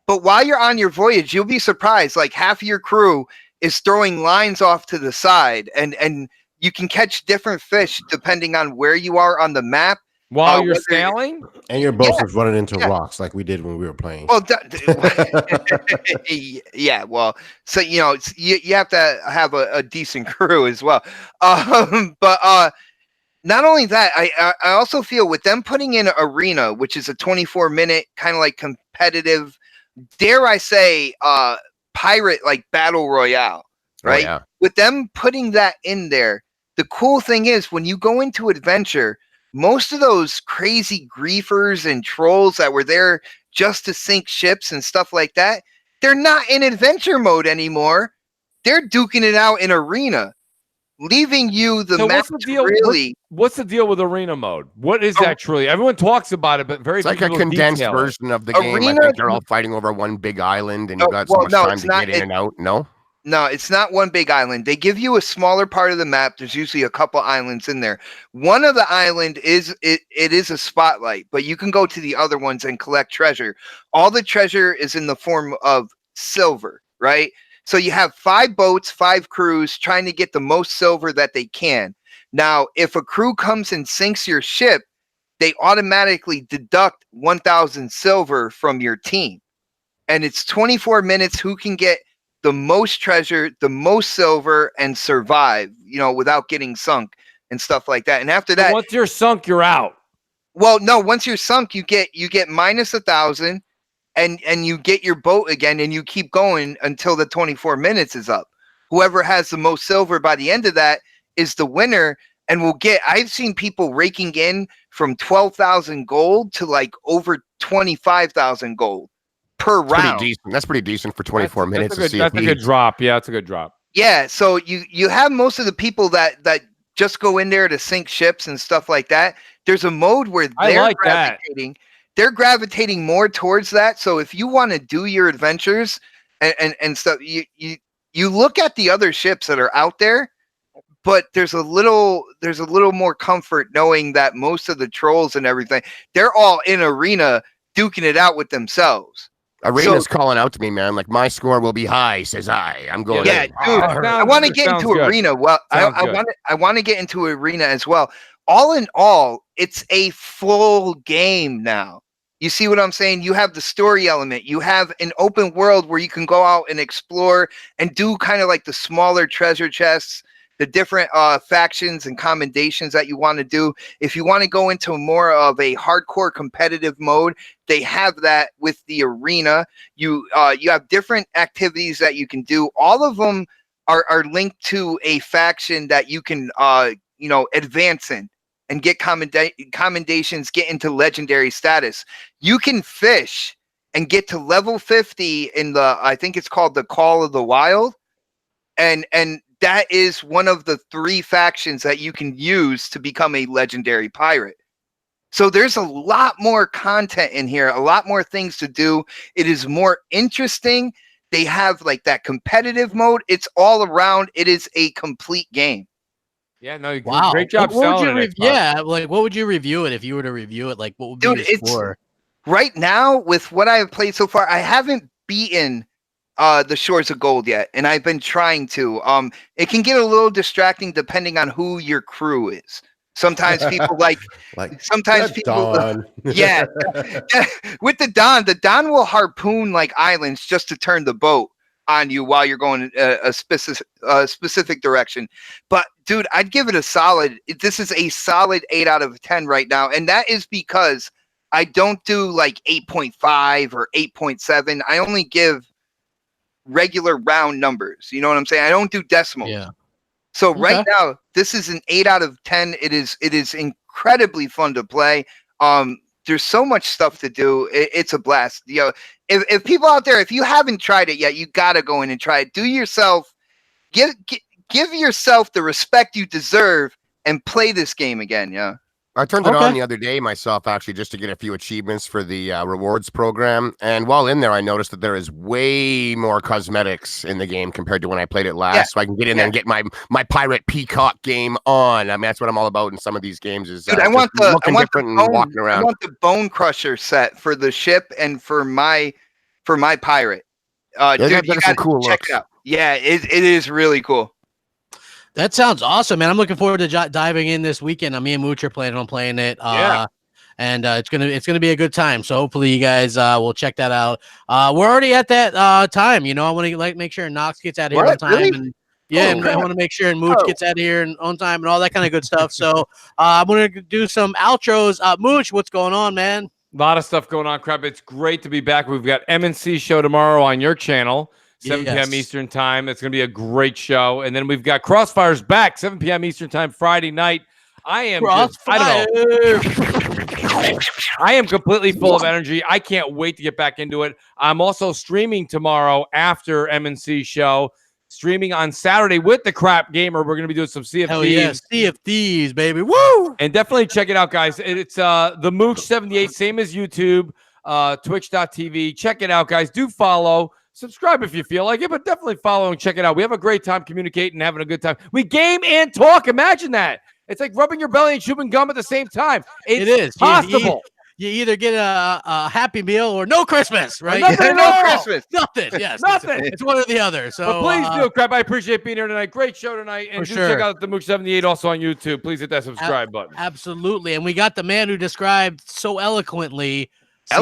But while you're on your voyage, you'll be surprised. Like half of your crew is throwing lines off to the side, and you can catch different fish depending on where you are on the map. While you're sailing? And your boat is running into rocks like we did when we were playing. Well, yeah, well, so, you have to have a decent crew as well. But not only that, I also feel with them putting in Arena, which is a 24-minute kind of like competitive, dare I say, pirate like battle royale, right? Oh, yeah. With them putting that in there, the cool thing is when you go into adventure, most of those crazy griefers and trolls that were there just to sink ships and stuff like that, they're not in adventure mode anymore. They're duking it out in Arena, leaving you the map. What's the deal with Arena mode? What is that truly? Everyone talks about it, but it's like a condensed version of the game. I think they're all fighting over one big island, and you got so much time to get in and out. No, it's not one big island. They give you a smaller part of the map. There's usually a couple islands in there. One of the island is a spotlight, but you can go to the other ones and collect treasure. All the treasure is in the form of silver, right? So you have 5 boats, 5 crews trying to get the most silver that they can. Now, if a crew comes and sinks your ship, they automatically deduct 1,000 silver from your team. And it's 24 minutes who can get the most treasure, the most silver, and survive, without getting sunk and stuff like that. And after that, once you're sunk, you're out. Well, no, once you're sunk, you get minus 1,000, and you get your boat again, and you keep going until the 24 minutes is up. Whoever has the most silver by the end of that is the winner, and I've seen people raking in from 12,000 gold to like over 25,000 gold per round. That's pretty decent for 24 minutes. That's a good drop. Yeah, it's a good drop. Yeah, so you have most of the people that just go in there to sink ships and stuff like that. There's a mode where they're gravitating more towards that. So if you want to do your adventures and stuff, you look at the other ships that are out there, but there's a little more comfort knowing that most of the trolls and everything, they're all in arena duking it out with themselves. Arena's calling out to me, man. Like, my score will be high, says I. I'm going. Yeah, dude. I want to get into arena. Well, I want to get into arena as well. All in all, it's a full game now. You see what I'm saying? You have the story element. You have an open world where you can go out and explore and do kind of like the smaller treasure chests, the different factions and commendations that you want to do. If you want to go into more of a hardcore competitive mode, they have that with the arena. You have different activities that you can do. All of them are linked to a faction that you can advance in and get commendations, get into legendary status. You can fish and get to level 50 in I think it's called the Call of the Wild, and that is one of the 3 factions that you can use to become a legendary pirate. So there's a lot more content in here, a lot more things to do. It is more interesting. They have like that competitive mode. It's all around. It is a complete game. Yeah, no, wow. Great job selling it. Yeah, like what would you review it if you were to review it? Like, what would be your score? Right now, with what I have played so far, I haven't beaten the Shores of Gold yet, and I've been trying to. It can get a little distracting depending on who your crew is. Sometimes people sometimes people yeah. With the Don will harpoon like islands just to turn the boat on you while you're going a specific direction. But dude, I'd give it a solid. This is a solid 8 out of 10 right now, and that is because I don't do like 8.5 or 8.7. I only give regular round numbers. You know what I'm saying? I don't do decimals. Yeah. So right now, this is an 8 out of 10. It is incredibly fun to play. There's so much stuff to do. It's a blast. If people out there, if you haven't tried it yet, you gotta go in and try it. Do yourself, give yourself the respect you deserve, and play this game again. Yeah. I turned it on the other day myself, actually, just to get a few achievements for the rewards program. And while in there, I noticed that there is way more cosmetics in the game compared to when I played it last. Yeah. So I can get in there and get my Pirate Peacock game on. I mean, that's what I'm all about in some of these games. Is dude, I want the Bone Crusher set for the ship and for my pirate. Dude, you got to check it out. Yeah, it is really cool. That sounds awesome, man. I'm looking forward to diving in this weekend. Me and Mooch are planning on playing it. And it's gonna be a good time. So hopefully you guys will check that out. We're already at that time. I want to make sure Knox gets out of here on time. Really? And I want to make sure Mooch gets out of here on time and all that kind of good stuff. So I'm gonna do some outros. Mooch, what's going on, man? A lot of stuff going on, Crap. It's great to be back. We've got MNC show tomorrow on your channel. 7 p.m. Eastern time. It's going to be a great show. And then we've got Crossfire's back, 7 p.m. Eastern time, Friday night. I am completely full of energy. I can't wait to get back into it. I'm also streaming tomorrow after MNC show, streaming on Saturday with the Crap Gamer. We're going to be doing some Sea of Thieves. Yeah, Sea of Thieves, baby. Woo! And definitely check it out, guys. It's the Mooch 78, same as YouTube, twitch.tv. Check it out, guys. Do follow. Subscribe if you feel like it, but definitely follow and check it out. We have a great time communicating and having a good time. We game and talk. Imagine that. It's like rubbing your belly and chewing gum at the same time. It is possible. you either get a Happy Meal or no Christmas, right? No Christmas. Nothing. Yes. Nothing. It's one or the other. So but please do, Crap. I appreciate being here tonight. Great show tonight. And do check out the Mooch 78 also on YouTube. Please hit that subscribe button. Absolutely. And we got the man who described so eloquently. I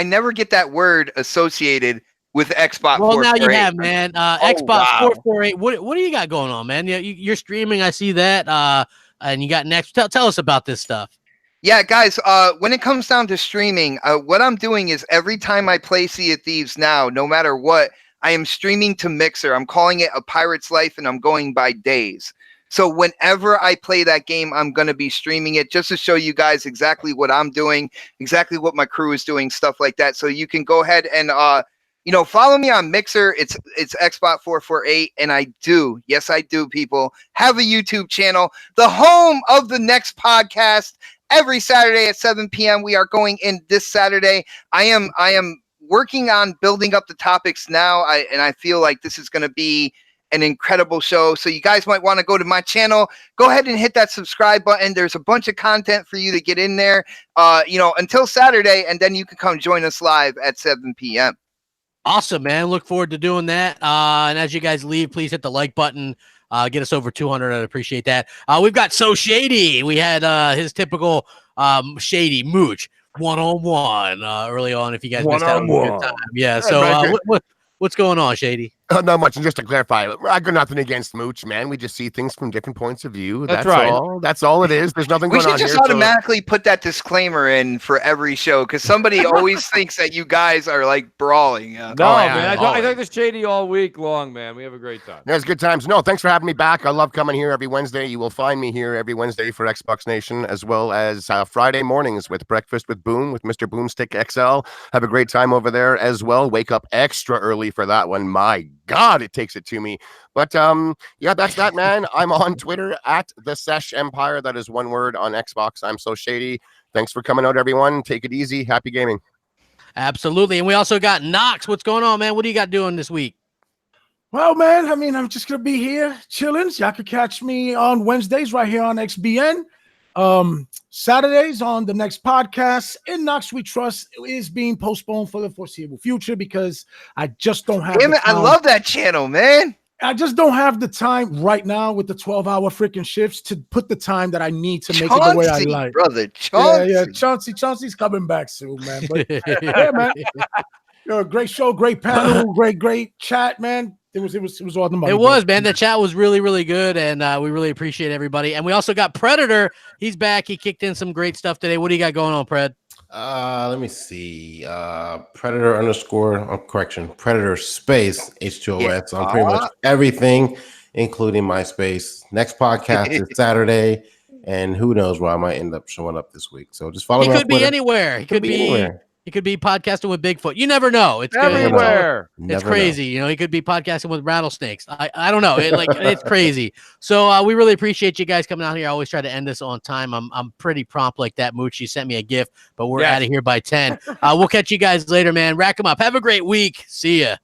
never get that word associated with Xbox. Well, now you have, man. Xbox 448. What do you got going on, man? You're streaming. I see that. And you got next. Tell us about this stuff. Yeah, guys. When it comes down to streaming, what I'm doing is every time I play Sea of Thieves now, no matter what, I am streaming to Mixer. I'm calling it a pirate's life, and I'm going by days. So whenever I play that game, I'm going to be streaming it just to show you guys exactly what I'm doing, exactly what my crew is doing, stuff like that. So you can go ahead and, follow me on Mixer. It's Xbox 448. And I do, yes, I do, people, have a YouTube channel, the home of the next podcast. Every Saturday at 7 p.m. We are going in this Saturday. I am working on building up the topics now. I feel like this is going to be an incredible show. So you guys might want to go to my channel. Go ahead and hit that subscribe button. There's a bunch of content for you to get in there, until Saturday, and then you can come join us live at 7 p.m. Awesome, man. Look forward to doing that. And as you guys leave, please hit the like button. Get us over 200. I'd appreciate that. We've got So Shady. We had his typical Shady Mooch one-on-one early on. If you guys missed out on a good time. Yeah. So what's going on, Shady? Not much. And just to clarify, I got nothing against Mooch, man. We just see things from different points of view. That's right. That's all it is. There's nothing going on here. We should just automatically put that disclaimer in for every show, because somebody always thinks that you guys are like brawling. Man. I think this Shady all week long, man. We have a great time. There's good times. No, thanks for having me back. I love coming here every Wednesday. You will find me here every Wednesday for Xbox Nation, as well as Friday mornings with Breakfast with Boom with Mr. Boomstick XL. Have a great time over there as well. Wake up extra early for that one. My God, it takes it to me. But that's that, man. I'm on Twitter at the Sesh Empire. That is one word. On Xbox, I'm So Shady. Thanks for coming out, everyone. Take it easy. Happy gaming. Absolutely. And we also got Knox. What's going on, man? What do you got doing this week? Well, man, I'm just gonna be here chilling. Y'all could catch me on Wednesdays right here on XBN. Saturdays on the next podcast. In Knox We Trust is being postponed for the foreseeable future because I just don't have. Damn it, I love that channel, man. I just don't have the time right now with the 12-hour freaking shifts to put the time that I need to make it the way I like. Brother, Chauncey. Yeah, Chauncey's coming back soon, man. But yeah, man. Great show, great panel, great chat, man. It was all the money. It was, man. The chat was really, really good, and we really appreciate everybody. And we also got Predator. He's back. He kicked in some great stuff today. What do you got going on, Pred? Let me see. Predator Predator space H2OX on pretty much everything, including MySpace. Next podcast is Saturday, and who knows where I might end up showing up this week. So just follow me. He could be anywhere. He could be anywhere. He could be podcasting with Bigfoot. You never know. It's everywhere. It's crazy. You know, he could be podcasting with rattlesnakes. I don't know. It's crazy. So we really appreciate you guys coming out here. I always try to end this on time. I'm pretty prompt like that. Mooch, you sent me a gift, but we're out of here by 10. We'll catch you guys later, man. Rack them up. Have a great week. See ya.